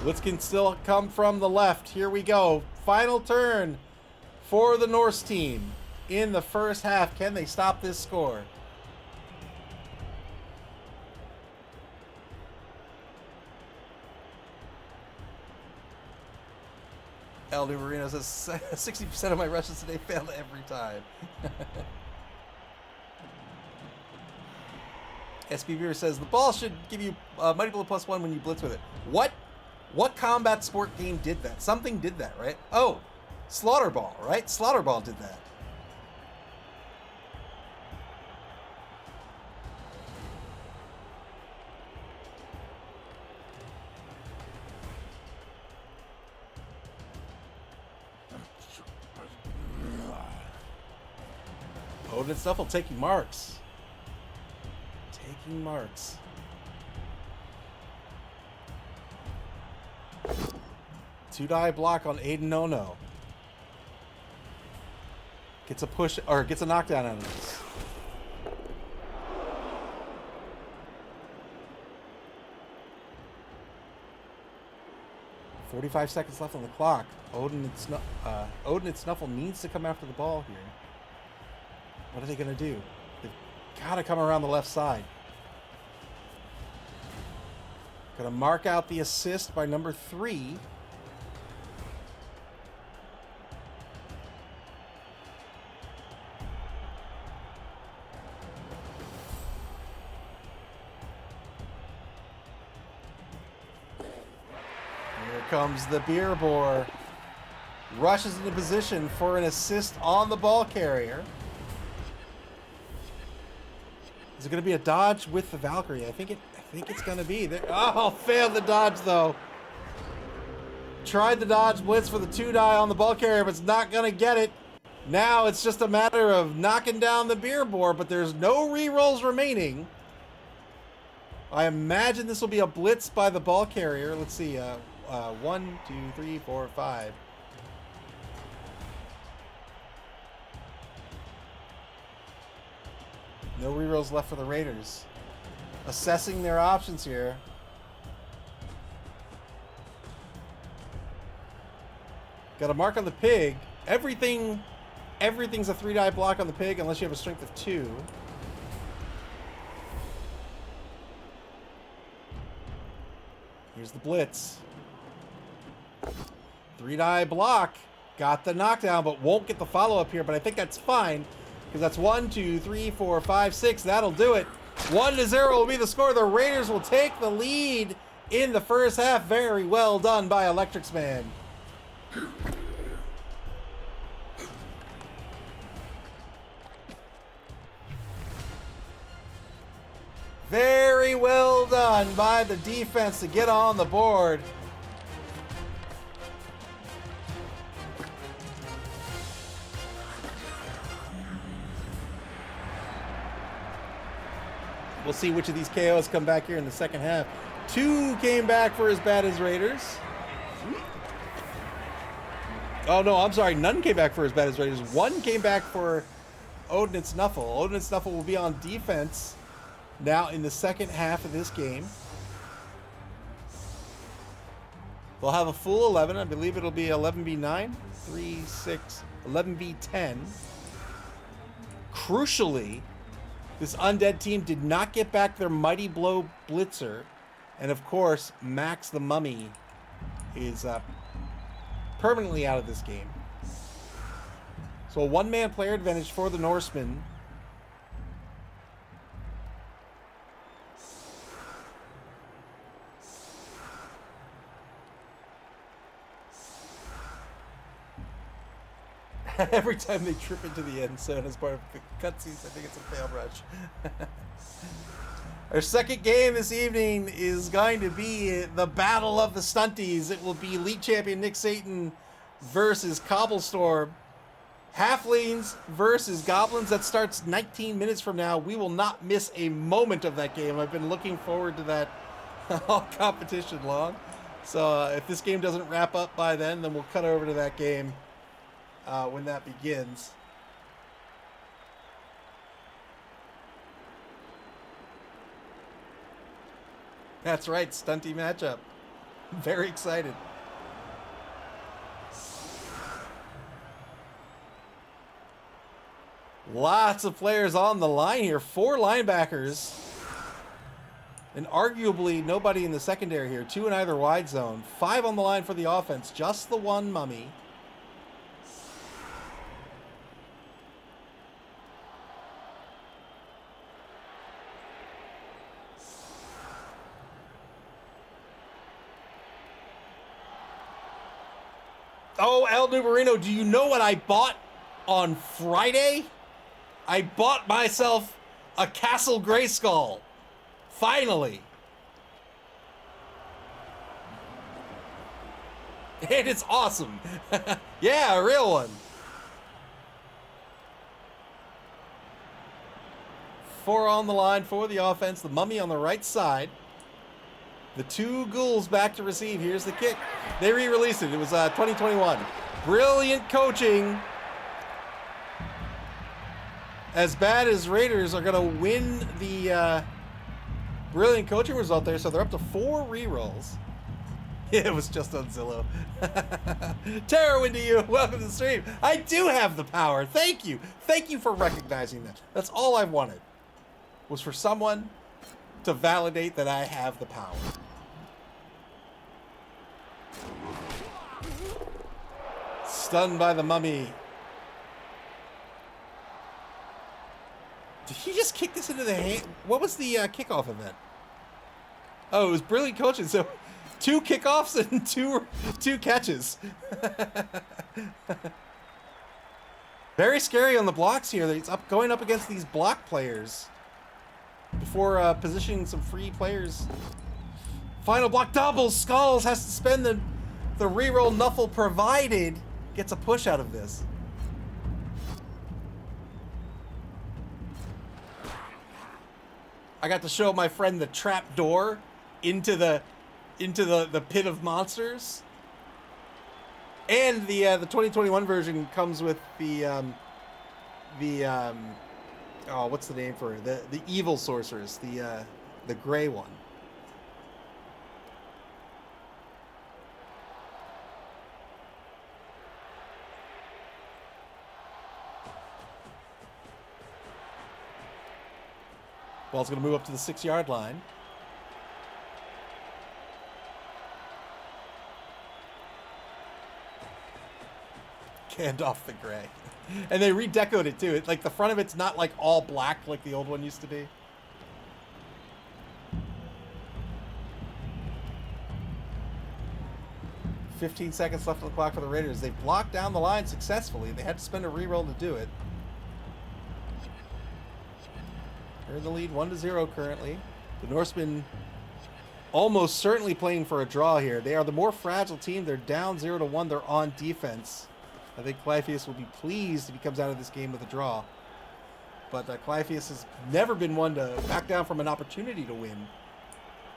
Blitz can still come from the left. Here we go. Final turn for the Norse team in the first half. Can they stop this score? El New Marino says 60% of my rushes today failed every time. SB Beer says the ball should give you Mighty Blow +1 when you blitz with it. What? What combat sport game did that? Something did that, right? Oh, Slaughter Ball, right? Slaughter Ball did that. Odin and Nuffle taking marks. Taking marks. Two-die block on Aiden No. Gets a push, or gets a knockdown out of this. 45 seconds left on the clock. Odin and Snuffle needs to come after the ball here. What are they going to do? They've got to come around the left side. Going to mark out the assist by number 3. Comes the beer bore, rushes into position for an assist on the ball carrier. Is it going to be a dodge with the Valkyrie? I think it's going to be. Oh, failed the dodge though. Tried the dodge blitz for the 2-die on the ball carrier, but it's not going to get it. Now it's just a matter of knocking down the beer bore, but there's no re-rolls remaining. I imagine this will be a blitz by the ball carrier. Let's see. 1, 2, 3, 4, 5. No rerolls left for the Raiders. Assessing their options here. Got a mark on the pig. Everything's a 3-die block on the pig unless you have a strength of 2. Here's the blitz. 3-die block. Got the knockdown, but won't get the follow-up here. But I think that's fine, because that's 1, 2, 3, 4, 5, 6. That'll do it. 1-0 will be the score. The Raiders will take the lead in the first half. Very well done by Electrics Man. Very well done by the defense to get on the board. We'll see which of these KOs come back here in the second half. 2 came back for as bad as Raiders. Oh, no, I'm sorry. None came back for as bad as Raiders. 1 came back for Odin and Snuffle. Odin and Snuffle will be on defense now in the second half of this game. They'll have a full 11. I believe it'll be 11v9, 3, 6, 11v10. Crucially, this undead team did not get back their Mighty Blow Blitzer. And of course, Max the Mummy is permanently out of this game. So a 1-man player advantage for the Norsemen. Every time they trip into the end zone as part of the cutscenes, I think it's a fail rush. Our second game this evening is going to be the Battle of the Stunties. It will be League Champion Nick Satan versus Cobblestorm. Halflings versus Goblins. That starts 19 minutes from now. We will not miss a moment of that game. I've been looking forward to that all competition long. So if this game doesn't wrap up by then we'll cut over to that game when that begins. That's right, stunty matchup. Very excited. Lots of players on the line here. 4 linebackers. And arguably nobody in the secondary here. 2 in either wide zone. 5 on the line for the offense. Just the 1 mummy. Oh, El Nubarino, do you know what I bought on Friday? I bought myself a Castle Grayskull. Finally. And it's awesome. Yeah, a real one. 4 on the line for the offense. The mummy on the right side. The 2 ghouls back to receive. Here's the kick. They re-released it. It was 2021. Brilliant coaching. As bad as Raiders are going to win the brilliant coaching result there. So they're up to 4 re-rolls. It was just on Zillow. Terrorwind to you. Welcome to the stream. I do have the power. Thank you. Thank you for recognizing that. That's all I wanted. Was for someone to validate that I have the power. Stunned by the mummy. Did he just kick this into the hand? What was the kickoff event? Oh, it was brilliant coaching. So 2 kickoffs and two catches. Very scary on the blocks here. He's going up against these block players before positioning some free players. Final block double. Skulls has to spend the reroll. Nuffle provided gets a push out of this. I got to show my friend the trap door into the pit of monsters. And the 2021 version comes with the oh, what's the name for it? The evil sorceress, the gray one. Ball's going to move up to the 6-yard line. Canned off the gray. And they redecoed it too. Like the front of it's not like all black like the old one used to be. "15 seconds left on the clock for the Raiders. They blocked down the line successfully. They had to spend a reroll to do it. They're in the lead 1-0 currently. The Norsemen almost certainly playing for a draw here. They are the more fragile team. They're down 0-1. They're on defense. I think Clypheus will be pleased if he comes out of this game with a draw. But Clypheus has never been one to back down from an opportunity to win.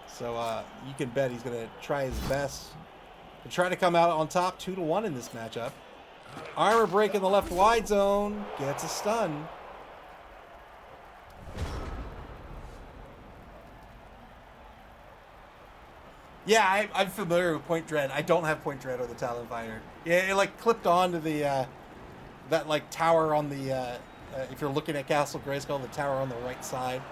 So you can bet he's going to try his best to try to come out on top 2-1 in this matchup. Armor break in the left wide zone. Gets a stun. Yeah, I'm familiar with Point Dread. I don't have Point Dread or the Talon Finder. Yeah, it like clipped onto the that like tower on the if you're looking at Castle Grayskull, the tower on the right side.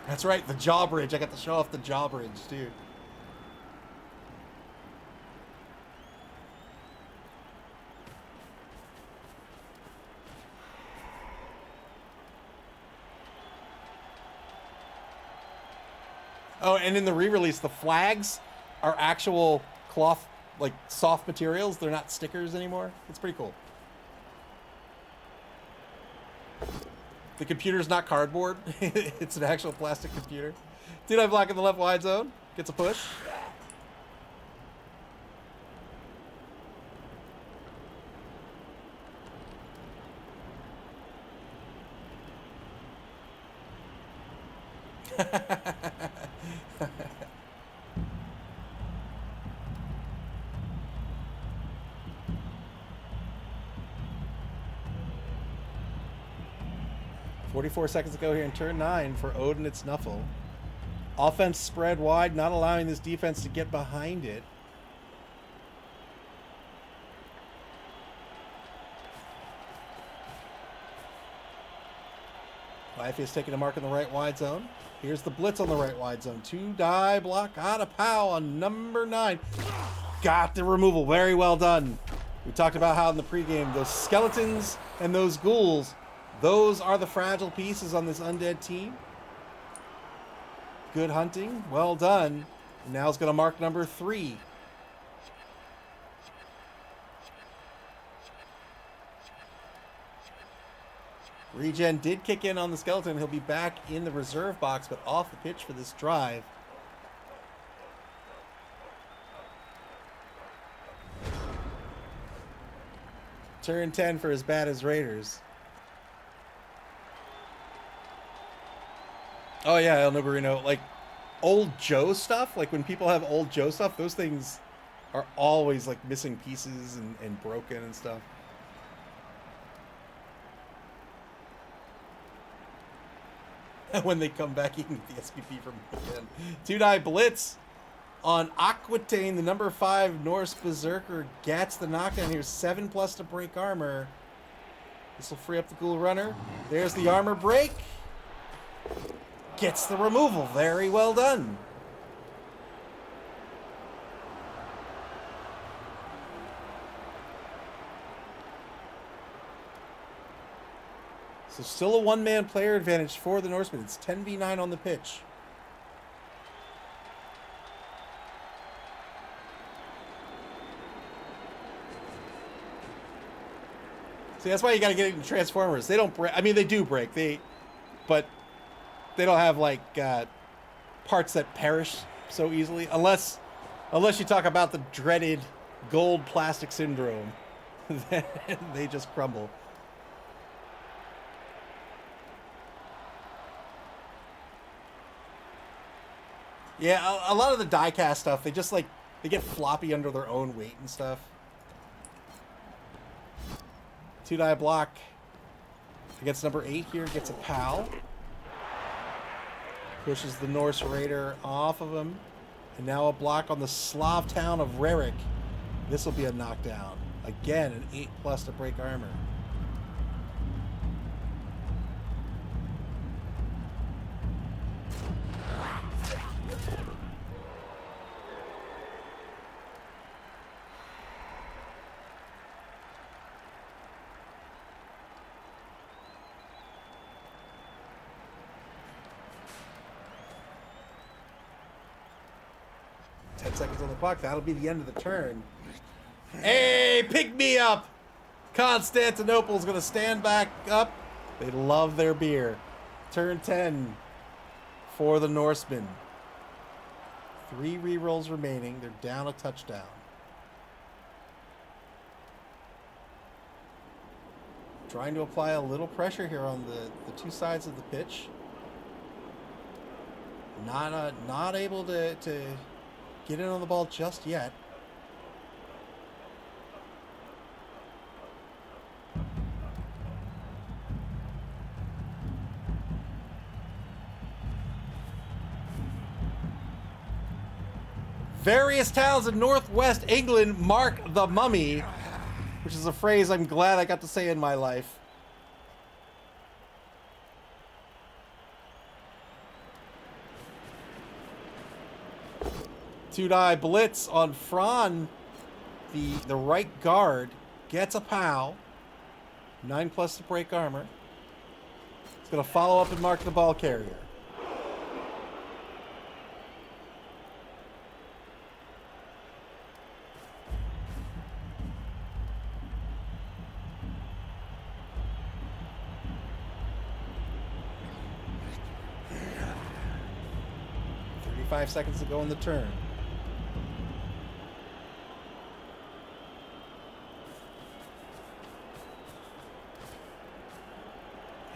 That's right, the Jawbridge. I got to show off the Jawbridge too. Oh, and in the re-release, the flags are actual cloth, like soft materials. They're not stickers anymore. It's pretty cool. The computer's not cardboard. It's an actual plastic computer. Dude, I block in the left wide zone. Gets a push. "44 seconds to go here in turn 9 for Odin. It's Nuffle. Offense spread wide, not allowing this defense to get behind it. Life is taking a mark in the right wide zone. Here's the blitz on the right wide zone. 2 die block out of POW on number 9. Got the removal. Very well done. We talked about how in the pregame, those skeletons and those ghouls, those are the fragile pieces on this undead team. Good hunting. Well done. Now it's going to mark number 3. Regen did kick in on the skeleton. He'll be back in the reserve box, but off the pitch for this drive. Turn 10 for as bad as Raiders. Oh yeah, El Noborino. Like, old Joe stuff, like when people have old Joe stuff, those things are always like missing pieces and broken and stuff. when they come back, you can get the SPP from again. 2-die blitz on Aquitaine, the number 5 Norse Berserker gets the knockdown here. 7+ to break armor. This will free up the Ghoul Runner. There's the armor break. Gets the removal. Very well done. So still a one-man player advantage for the Norsemen. It's 10v9 on the pitch. See, that's why you got to get it in Transformers. They don't break. I mean, they do break. But they don't have like parts that perish so easily, unless you talk about the dreaded gold plastic syndrome. Then they just crumble. Yeah, a lot of the die-cast stuff, they just like, they get floppy under their own weight and stuff. 2-die block against number 8 here, gets a POW. Pushes the Norse Raider off of him. And now a block on the Slav town of Rerik. This will be a knockdown. Again, an 8+ to break armor. Seconds on the clock. That'll be the end of the turn. Hey, pick me up! Constantinople's gonna stand back up. They love their beer. Turn 10 for the Norsemen. 3 rerolls remaining. They're down a touchdown. Trying to apply a little pressure here on the two sides of the pitch. Not able to get in on the ball just yet. Various towns in northwest England mark the mummy, which is a phrase I'm glad I got to say in my life. Two-die blitz on Fran, the right guard, gets a POW. 9+ to break armor. It's going to follow up and mark the ball carrier. Five seconds to go in the turn.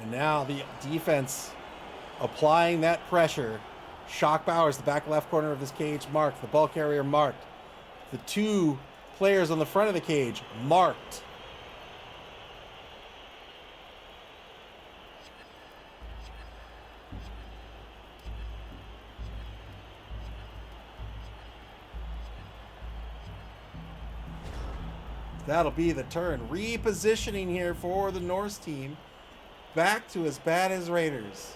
And now the defense applying that pressure. Shock Bowers, the back left corner of this cage, marked. The ball carrier marked. The 2 players on the front of the cage marked. That'll be the turn. Repositioning here for the Norse team. Back to as bad as Raiders.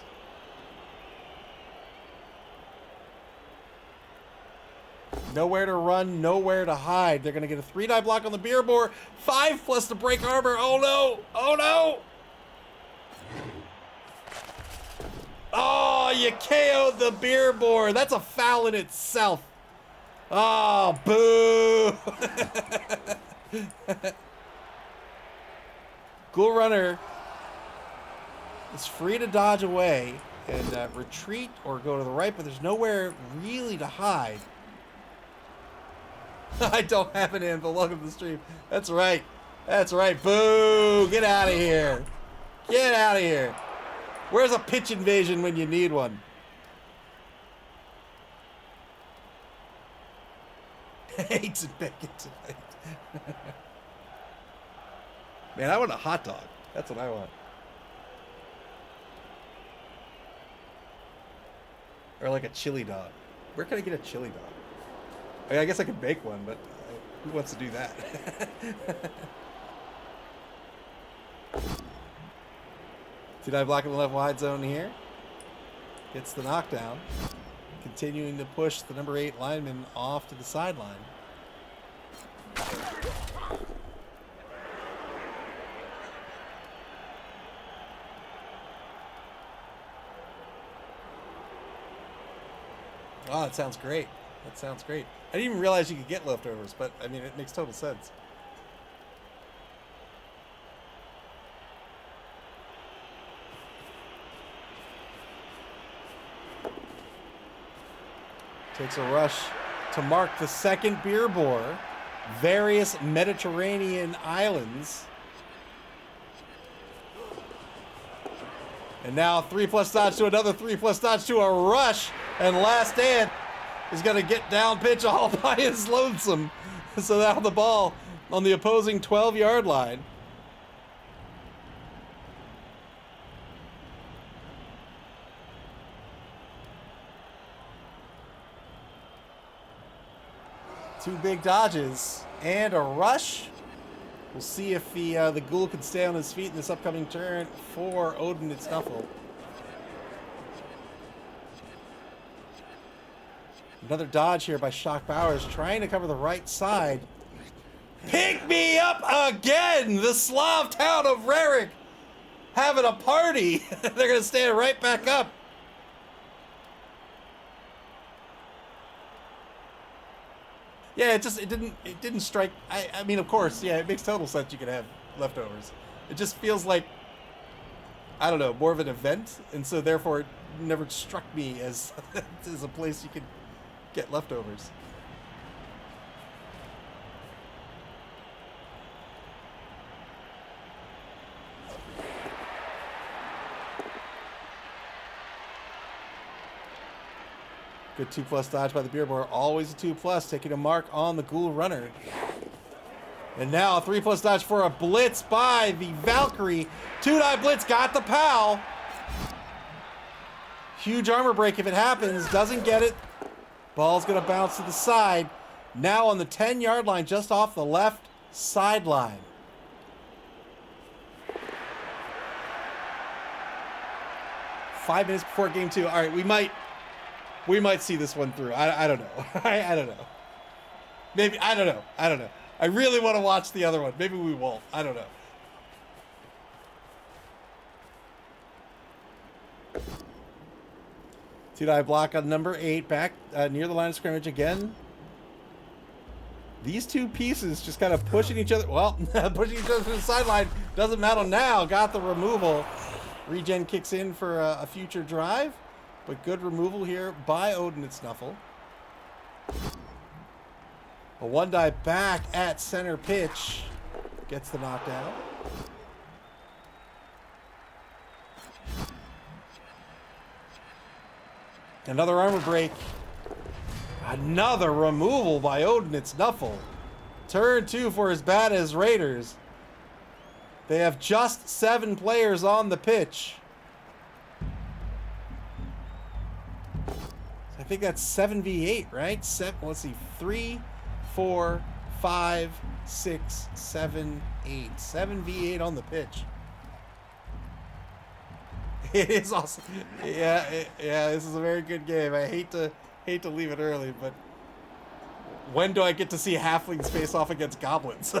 Nowhere to run, nowhere to hide. They're going to get a 3-die block on the beer boar. 5+ to break armor. Oh no! Oh no! Oh, you KO'd the beer boar. That's a foul in itself. Oh, boo! Ghoul Runner is free to dodge away and retreat or go to the right, but there's nowhere really to hide. I don't have an anvil. Welcome to the stream. That's right. That's right. Boo! Get out of here. Get out of here. Where's a pitch invasion when you need one? Hates and bacon tonight. Man, I want a hot dog. That's what I want. Or like a chili dog. Where can I get a chili dog? I mean, I guess I could make one, but who wants to do that? Two-die block in the left wide zone here. Gets the knockdown. Continuing to push the number 8 lineman off to the sideline. Wow, that sounds great. That sounds great. I didn't even realize you could get leftovers, but I mean, it makes total sense. Takes a rush to mark the second beer bore. Various Mediterranean islands. And now 3+ dodge to another 3+ dodge to a rush. And Last Stand is going to get down pitch all by his lonesome. So now the ball on the opposing 12-yard line. Two big dodges and a rush. We'll see if the Ghoul can stay on his feet in this upcoming turn for Odin and Nuffle. Another dodge here by Shock Bowers, trying to cover the right side. Pick me up again! The Slav town of Rarick having a party. They're going to stand right back up. Yeah, it didn't strike. I mean, of course, yeah, it makes total sense you could have leftovers. It just feels like, I don't know, more of an event, and so therefore it never struck me as as a place you could get leftovers. Good 2+ dodge by the beer boar. Always a 2+, taking a mark on the Ghoul runner. And now a 3+ dodge for a blitz by the Valkyrie. 2-die blitz, got the POW. Huge armor break if it happens. Doesn't get it. Ball's going to bounce to the side. Now on the 10-yard line, just off the left sideline. Five minutes before game 2. All right, we might see this one through. I don't know. I don't know. Maybe, I don't know. I really want to watch the other one. Maybe we won't. I don't know. Two-die block on number 8, back near the line of scrimmage again. These two pieces just kind of pushing each other. Well, pushing each other to the sideline. Doesn't matter now. Got the removal. Regen kicks in for a future drive. But good removal here by Odin and Nuffle. A 1-die back at center pitch. Gets the knockdown. Another armor break. Another removal by Odin and Nuffle. Turn 2 for as bad as Raiders. They have just 7 players on the pitch. I think that's 7v8, right? Let's see. 3, 4, 5, 6, 7, 8. 7v8 on the pitch. It is awesome. Yeah, this is a very good game. I hate to leave it early, but when do I get to see halflings face off against goblins?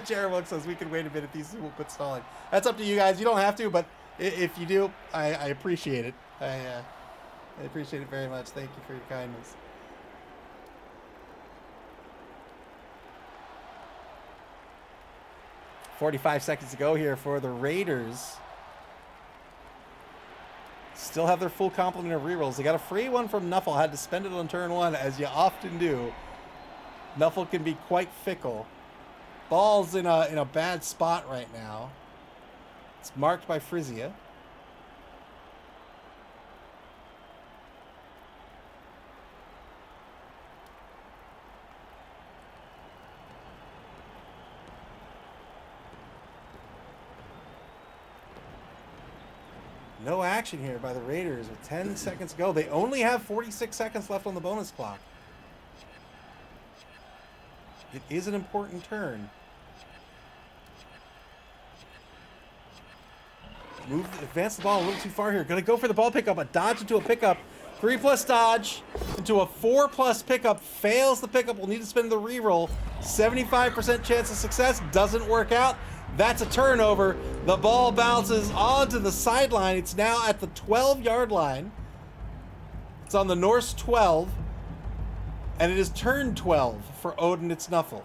Jeremiah says we can wait a minute. These two will quit stalling. That's up to you guys. You don't have to, but if you do, I appreciate it. I appreciate it very much. Thank you for your kindness. "45 seconds to go here for the Raiders. still have their full complement of rerolls. They got a free one from Nuffle. Had to spend it on turn 1, as you often do. Nuffle can be quite fickle. Ball's in a bad spot right now. It's marked by Frisia. No action here by the Raiders with 10 seconds to go. They only have 46 seconds left on the bonus clock. It is an important turn. Advance the ball a little too far here. Gonna go for the ball pickup. A dodge into a pickup. 3+ dodge into a 4+ pickup. Fails the pickup. Will need to spend the reroll. 75% chance of success. Doesn't work out. That's a turnover. The ball bounces onto the sideline. It's now at the 12-yard line. It's on the Norse 12. And it is turn 12 for Odin. It's Nuffle.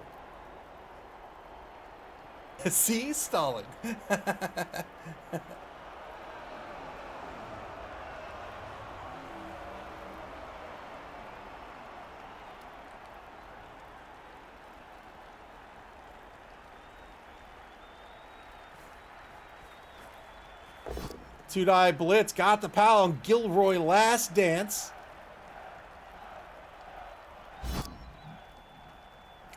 See? Stalling. Two-die blitz, got the pal on Gilroy, last dance.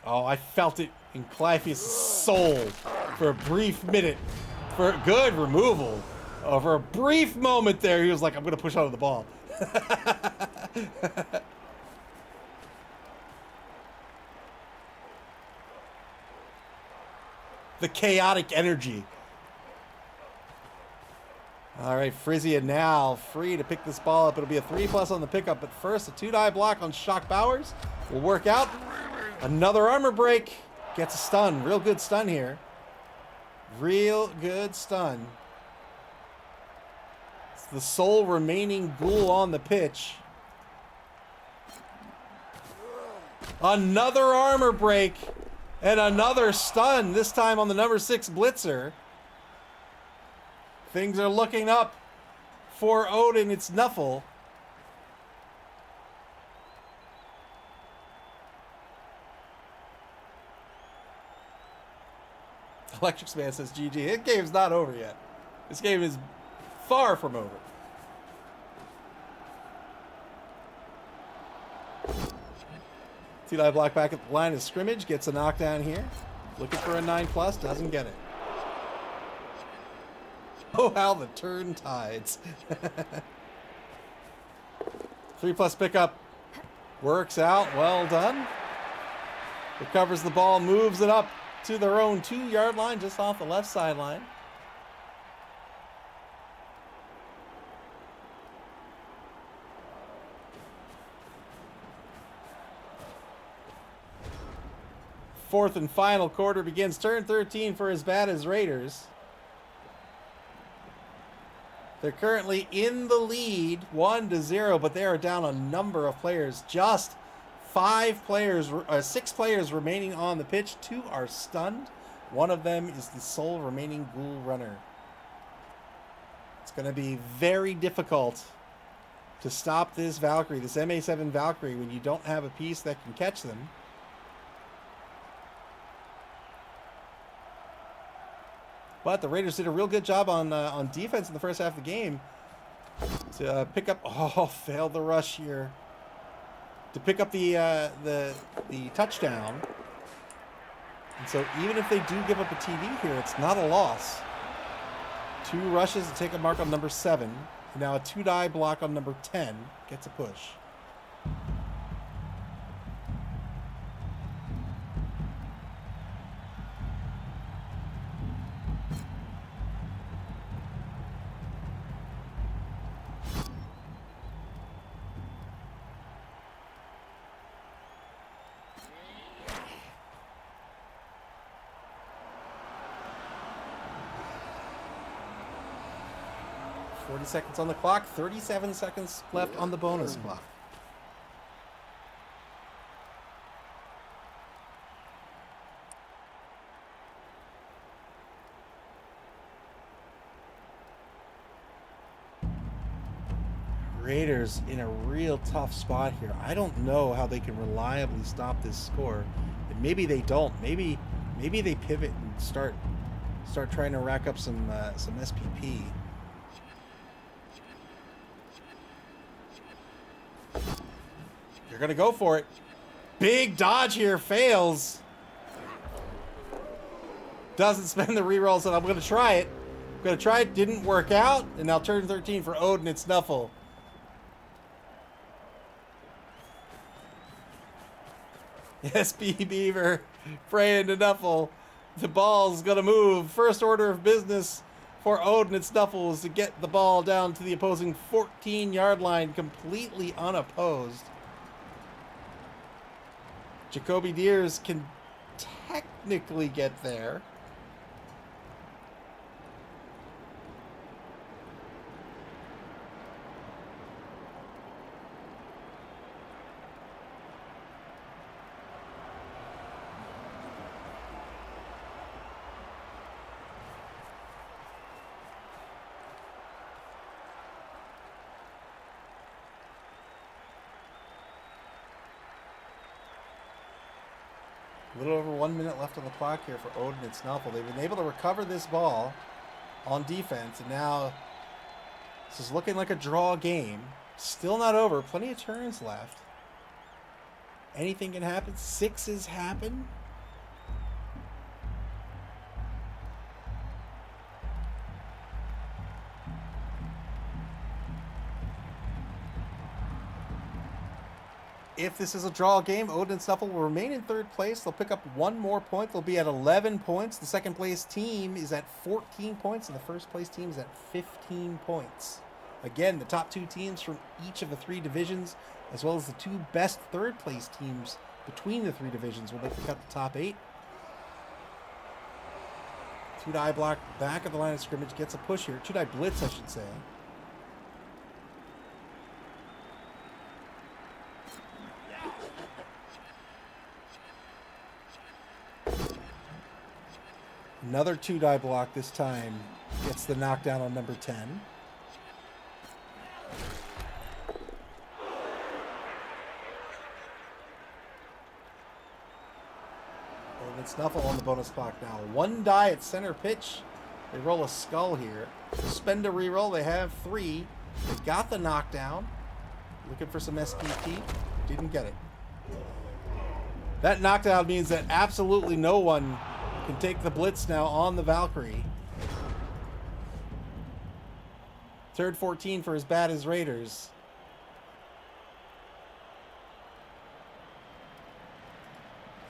Oh, I felt it in Clypheus' soul for a brief minute. For a good removal. Oh, for a brief moment there, he was like, I'm going to push out of the ball. The chaotic energy. All right, Frisia now free to pick this ball up. It'll be a 3+ on the pickup, but first a 2-die block on Shock Bowers will work out. Another armor break. Gets a stun. Real good stun here. Real good stun. It's the sole remaining ghoul on the pitch. Another armor break and another stun, this time on the number 6 blitzer. Things are looking up for Odin. It's Nuffle. Electric Man says GG. This game's not over yet. This game is far from over. T-Die block back at the line of scrimmage. Gets a knockdown here. Looking for a 9+. Doesn't get it. Oh, how the turn tides. 3+ pickup. Works out. Well done. Recovers the ball. Moves it up to their own 2-yard line, just off the left sideline. Fourth and final quarter begins. Turn 13 for as bad as Raiders. They're currently in the lead, 1-0, but they are down a number of players. Just 6 players remaining on the pitch. 2 are stunned. One of them is the sole remaining ghoul runner. It's going to be very difficult to stop this Valkyrie, this MA7 Valkyrie, when you don't have a piece that can catch them. But the Raiders did a real good job on defense in the first half of the game to pick up. Oh, failed the rush here to pick up the touchdown. And so even if they do give up a TD here, it's not a loss. 2 rushes to take a mark on number 7. And now a 2-die block on number 10 gets a push. Seconds on the clock, 37 seconds left on the bonus clock. Raiders in a real tough spot here. I don't know how they can reliably stop this score. And maybe they don't. Maybe they pivot and start trying to rack up some SPP. They're gonna go for it. Big dodge here, fails. Doesn't spend the rerolls, and I'm gonna try it. Didn't work out, and now turn 13 for Odin. It's Nuffle. SP Beaver praying to Nuffle. The ball's gonna move. First order of business for Odin. It's Nuffle is to get the ball down to the opposing 14-yard line completely unopposed. Jacoby Deers can technically get there. A little over 1 minute left on the clock here for Odin and Snuffle. They've been able to recover this ball on defense, and now this is looking like a draw game. Still not over. Plenty of turns left. Anything can happen. Sixes happen. If this is a draw game, Odin and Snuffle will remain in third place. They'll pick up one more point. They'll be at 11 points. The second place team is at 14 points, and the first place team is at 15 points. Again, the top two teams from each of the three divisions, as well as the two best third place teams between the three divisions, will make the cut the top 8. Two-die block back at the line of scrimmage, gets a push here. Two-die blitz, I should say. Another two-die block this time. Gets the knockdown on number 10. Odin Snuffle on the bonus clock now. One die at center pitch. They roll a skull here. Spend a reroll. They have 3. They got the knockdown. Looking for some SPP. Didn't get it. That knockdown means that absolutely no one can take the blitz now on the Valkyrie. Third 14 for as bad as Raiders.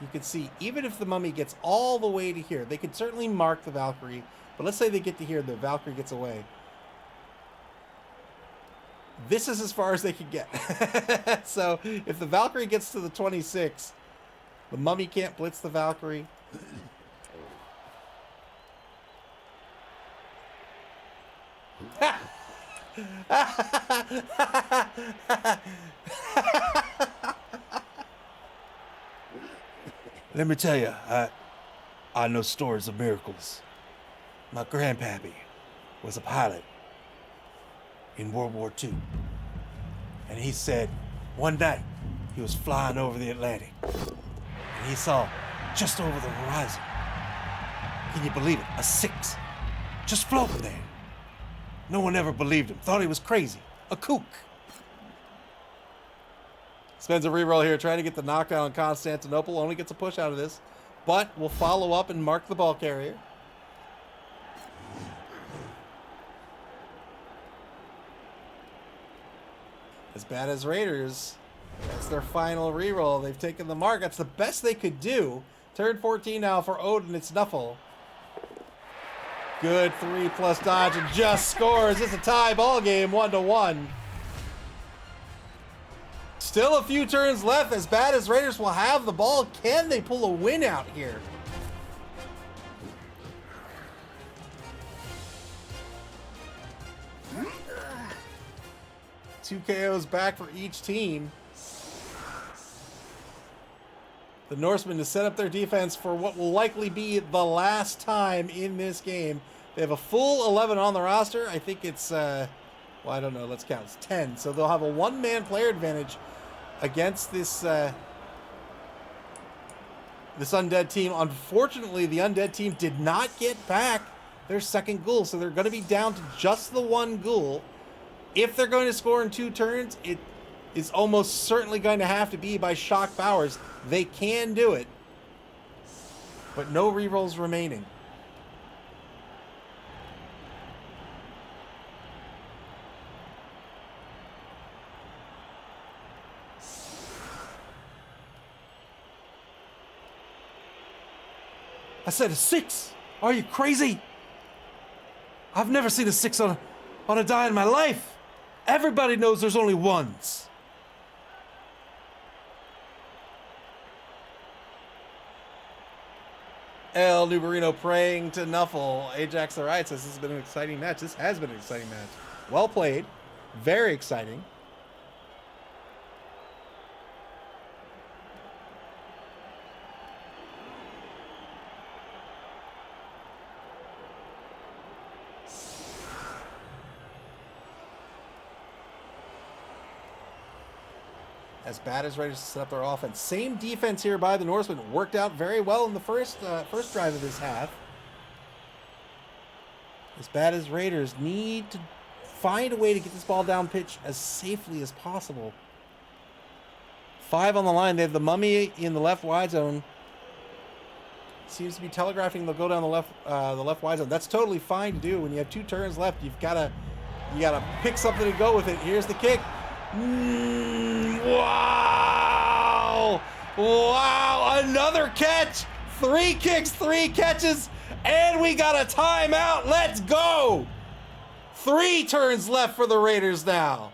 You can see, even if the Mummy gets all the way to here, they could certainly mark the Valkyrie, but let's say they get to here, the Valkyrie gets away. This is as far as they can get. So if the Valkyrie gets to the 26, the Mummy can't blitz the Valkyrie. Let me tell you, I know stories of miracles. My grandpappy was a pilot in World War II. And he said one night he was flying over the Atlantic and he saw just over the horizon, can you believe it, a 6 just floating there. No one ever believed him, thought he was crazy, a kook. Spends a reroll here, trying to get the knockdown on Constantinople. Only gets a push out of this, but will follow up and mark the ball carrier. As bad as Raiders, that's their final reroll. They've taken the mark. That's the best they could do. Turn 14 now for Odin. It's Nuffle. Good 3+ dodge and just scores. It's a tie ball game, 1-1. Still a few turns left. As bad as Raiders will have the ball, can they pull a win out here? Two KOs back for each team. The Norsemen to set up their defense for what will likely be the last time in this game. They have a full 11 on the roster. I think it's Well, I don't know. Let's count. It's 10. So they'll have a one-man player advantage against this this undead team. Unfortunately, the undead team did not get back their second ghoul, so they're going to be down to just the one ghoul. If they're going to score in 2 turns, it is almost certainly going to have to be by shock powers. They can do it, but no rerolls remaining. I said a 6. Are you crazy? I've never seen a 6 on a die in my life. Everybody knows there's only 1s. El Nubarino praying to Nuffle. Ajax the Right says this has been an exciting match. This has been an exciting match. Well played. Very exciting. As bad as Raiders to set up their offense. Same defense here by the Norsemen. Worked out very well in the first drive of this half. As bad as Raiders need to find a way to get this ball down pitch as safely as possible. 5 on the line. They have the Mummy in the left wide zone. Seems to be telegraphing they'll go down the left wide zone. That's totally fine to do when you have 2 turns left. You gotta pick something to go with it. Here's the kick. Wow! Wow! Another catch! 3 kicks, 3 catches, and we got a timeout. Let's go! 3 turns left for the Raiders now.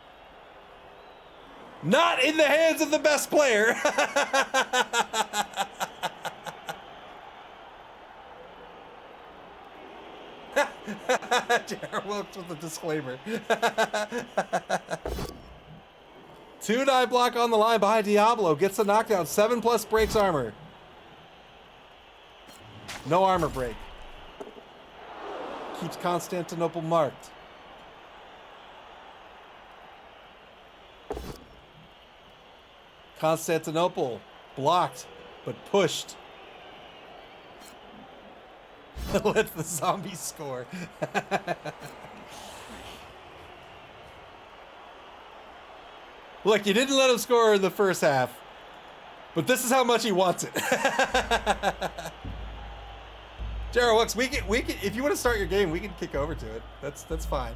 Not in the hands of the best player. Jared Wilkes with a disclaimer. 2-die block on the line by Diablo. Gets the knockdown. 7+ breaks armor. No armor break. Keeps Constantinople marked. Constantinople blocked, but pushed. Let the zombies score. Look, you didn't let him score in the first half, but this is how much he wants it. Jared Wux, we can, if you want to start your game, we can kick over to it. That's fine.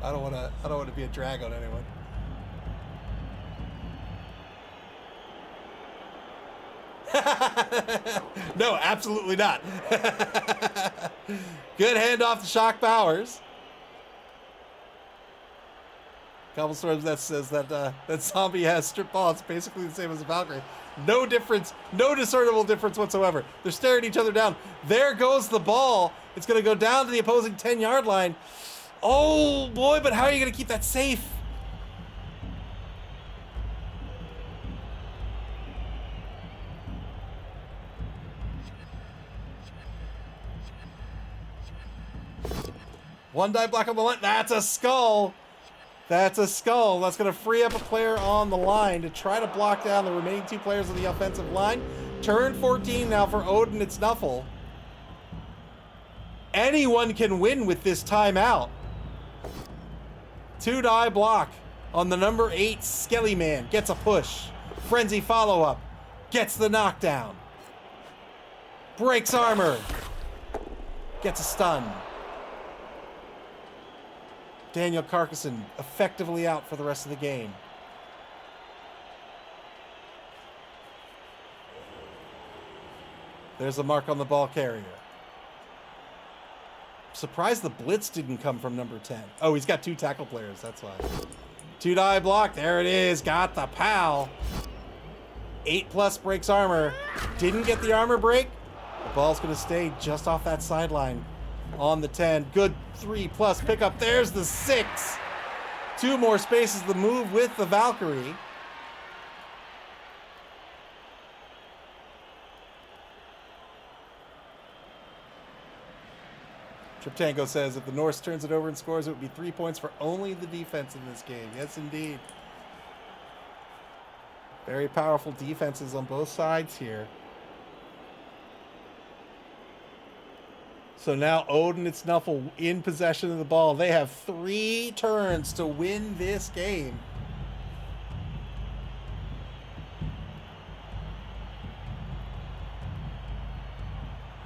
I don't want to be a drag on anyone. No, absolutely not. Good handoff to Shock Powers. Cobblestorms that says that that zombie has strip ball. It's basically the same as a Valkyrie. No difference, no discernible difference whatsoever. They're staring each other down. There goes the ball. It's going to go down to the opposing 10-yard line. Oh boy, but how are you going to keep that safe? One die block on the line. That's a skull. That's a skull. That's going to free up a player on the line to try to block down the remaining 2 players on the offensive line. Turn 14 now for Odin. It's Nuffle. Anyone can win with this timeout. 2-die block on the number 8 Skelly Man. Gets a push. Frenzy follow-up. Gets the knockdown. Breaks armor. Gets a stun. Daniel Carcasson effectively out for the rest of the game. There's a mark on the ball carrier. Surprised the blitz didn't come from number 10. Oh, he's got 2 tackle players, that's why. 2-die block, there it is, got the pal. 8+ breaks armor. Didn't get the armor break. The ball's gonna stay just off that sideline. On the 10, good 3+ pickup. There's the 6. 2 more spaces to move with the Valkyrie. Trip Tango says, if the Norse turns it over and scores, it would be 3 points for only the defense in this game. Yes, indeed. Very powerful defenses on both sides here. So now Odin and Nuffle in possession of the ball. They have 3 turns to win this game.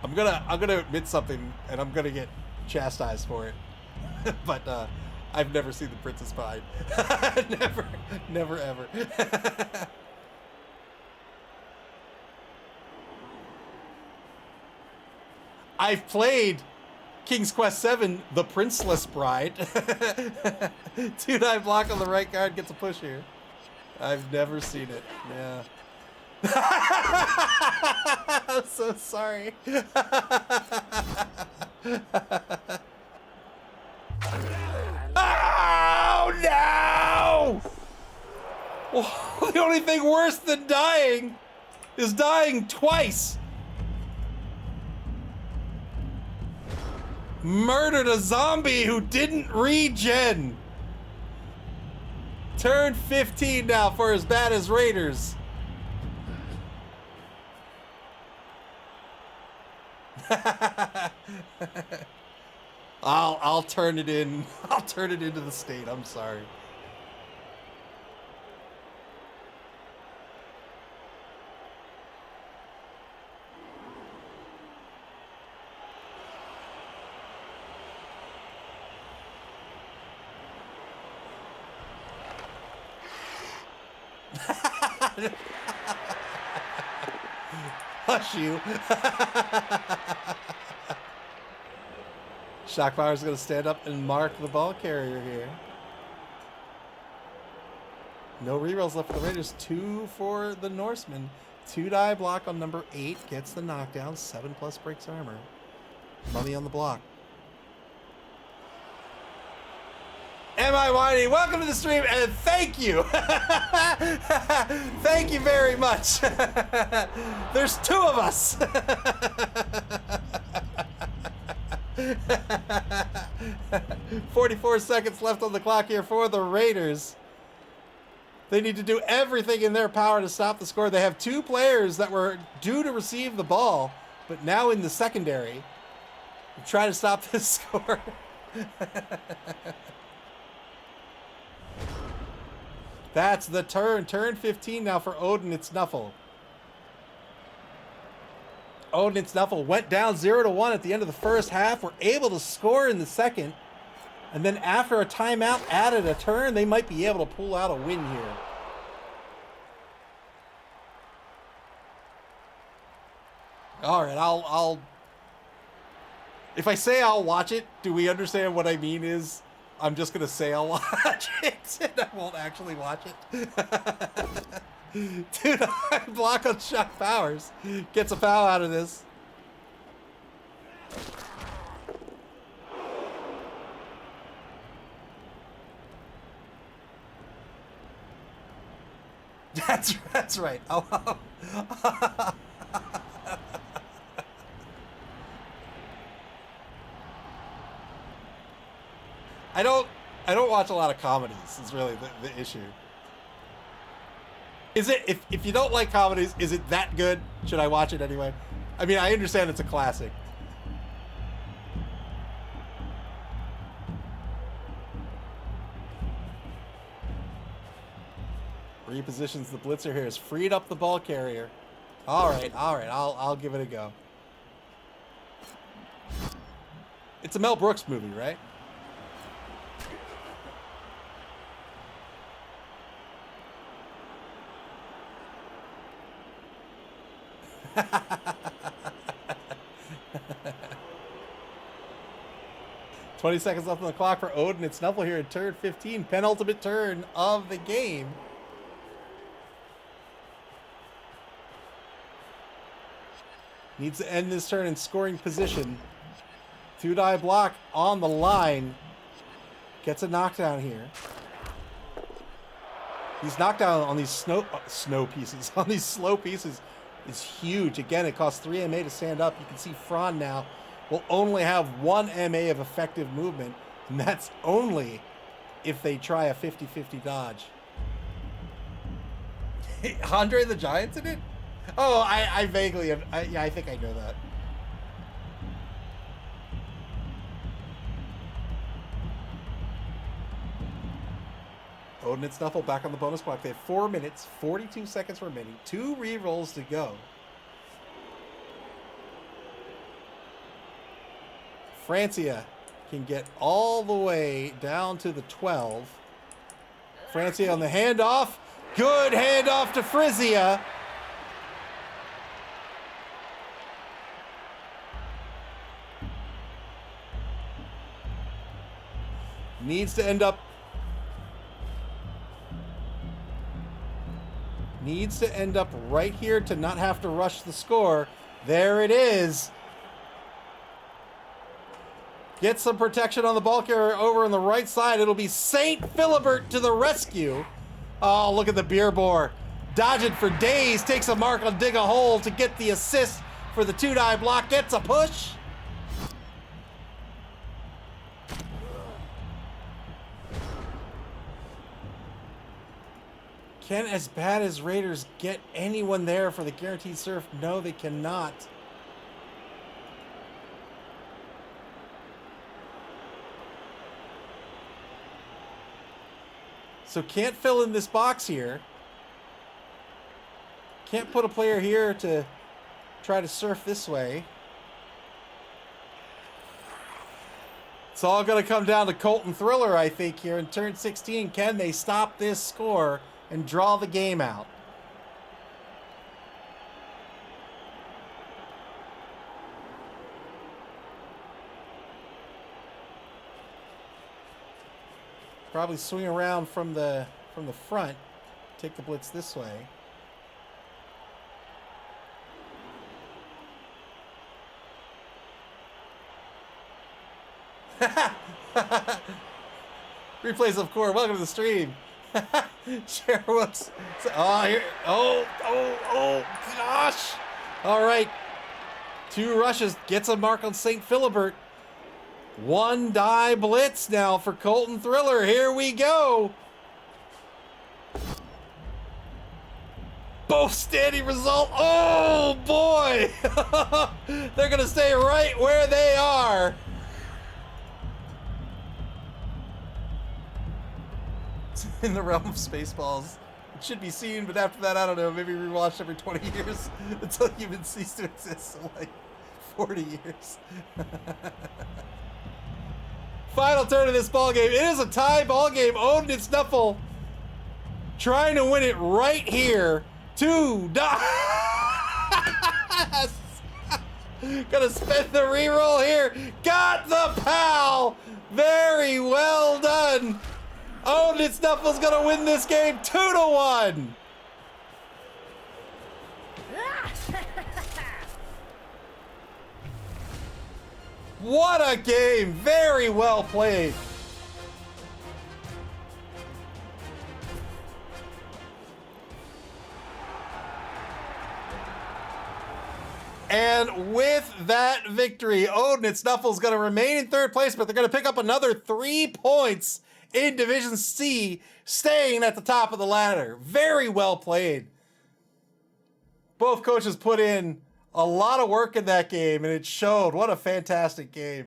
I'm gonna admit something, and I'm gonna get chastised for it. But I've never seen The Princess Bride. never ever. I've played King's Quest VII, The Princeless Bride. 2-9 block on the right guard, gets a push here. I've never seen it. Yeah. I'm so sorry. Oh no! Well, the only thing worse than dying is dying twice. Murdered a zombie who didn't regen. Turn 15 now for as bad as Raiders. I'll turn it in. I'll turn it into the state. I'm sorry. Hush you. Shockpower's going to stand up and mark the ball carrier here. No rerolls left for the Raiders. 2 for the Norsemen. 2-die block on number 8. Gets the knockdown. 7+ breaks armor. Mummy on the block. Am I whiny? Welcome to the stream and thank you. Thank you very much. There's 2 of us. 44 seconds left on the clock here for the Raiders. They need to do everything in their power to stop the score. They have 2 players that were due to receive the ball, but now in the secondary. Try to stop this score. That's the turn. Turn 15 now for Odin. It's Nuffle. Odin and Nuffle went down 0-1 at the end of the first half. Were able to score in the second. And then after a timeout added a turn, they might be able to pull out a win here. All right, I'll if I say I'll watch it, do we understand what I mean is I'm just going to say I'll watch it and I won't actually watch it. Dude, I block on Shock Powers. Gets a foul out of this. That's right. I don't watch a lot of comedies. Is really the issue. Is it if you don't like comedies, is it that good? Should I watch it anyway? I mean, I understand it's a classic. Repositions the blitzer here. Has freed up the ball carrier. All right. I'll give it a go. It's a Mel Brooks movie, right? "20 seconds left on the clock for Odin. It's Nuffle here at turn 15. Penultimate turn of the game. Needs to end this turn in scoring position. 2-die block on the line. Gets a knockdown here. These knockdown on these snow pieces, on these slow pieces, is huge. Again, it costs 3 MA to stand up. You can see Fran now will only have 1 MA of effective movement, and that's only if they try a 50-50 dodge. Andre the Giant's in it? Oh, I vaguely have. Yeah, I think I know that. Odin and Snuffle back on the bonus block. They have 4 minutes, 42 seconds remaining. 2 re-rolls to go. Francia can get all the way down to the 12. Francia on the handoff. Good handoff to Frizia. Needs to end up right here to not have to rush the score. There it is. Get some protection on the ball carrier over on the right side. It'll be St. Philibert to the rescue. Oh, look at the beer bore. Dodge it for days. Takes a mark on dig a hole to get the assist for the 2-die block. Gets a push. Can As Bad as Raiders get anyone there for the guaranteed surf? No, they cannot. So can't fill in this box here. Can't put a player here to try to surf this way. It's all going to come down to Colton Thriller, I think, here in turn 16. Can they stop this score and draw the game out? Probably swing around from the front, take the blitz this way. Replays of core. Welcome to the stream. Share what's. Oh, here. Oh, gosh. All right. 2 rushes. Gets a mark on St. Philibert. 1-die blitz now for Colton Thriller. Here we go. Both standing result. Oh, boy. They're going to stay right where they are. In the realm of Spaceballs. It should be seen, but after that, I don't know, maybe rewatched every 20 years until humans cease to exist, so like 40 years. Final turn of this ball game. It is a tie ball game. Odin and Nuffle trying to win it right here. 2 dots. Gonna spend the reroll here. Got the pal. Very well done. Odin and Snuffle's gonna win this game 2-1. What a game! Very well played. And with that victory, Odin and Snuffle's going to remain in 3rd place, but they're going to pick up another 3 points in Division C, staying at the top of the ladder. Very well played. Both coaches put in a lot of work in that game, and it showed. What a fantastic game.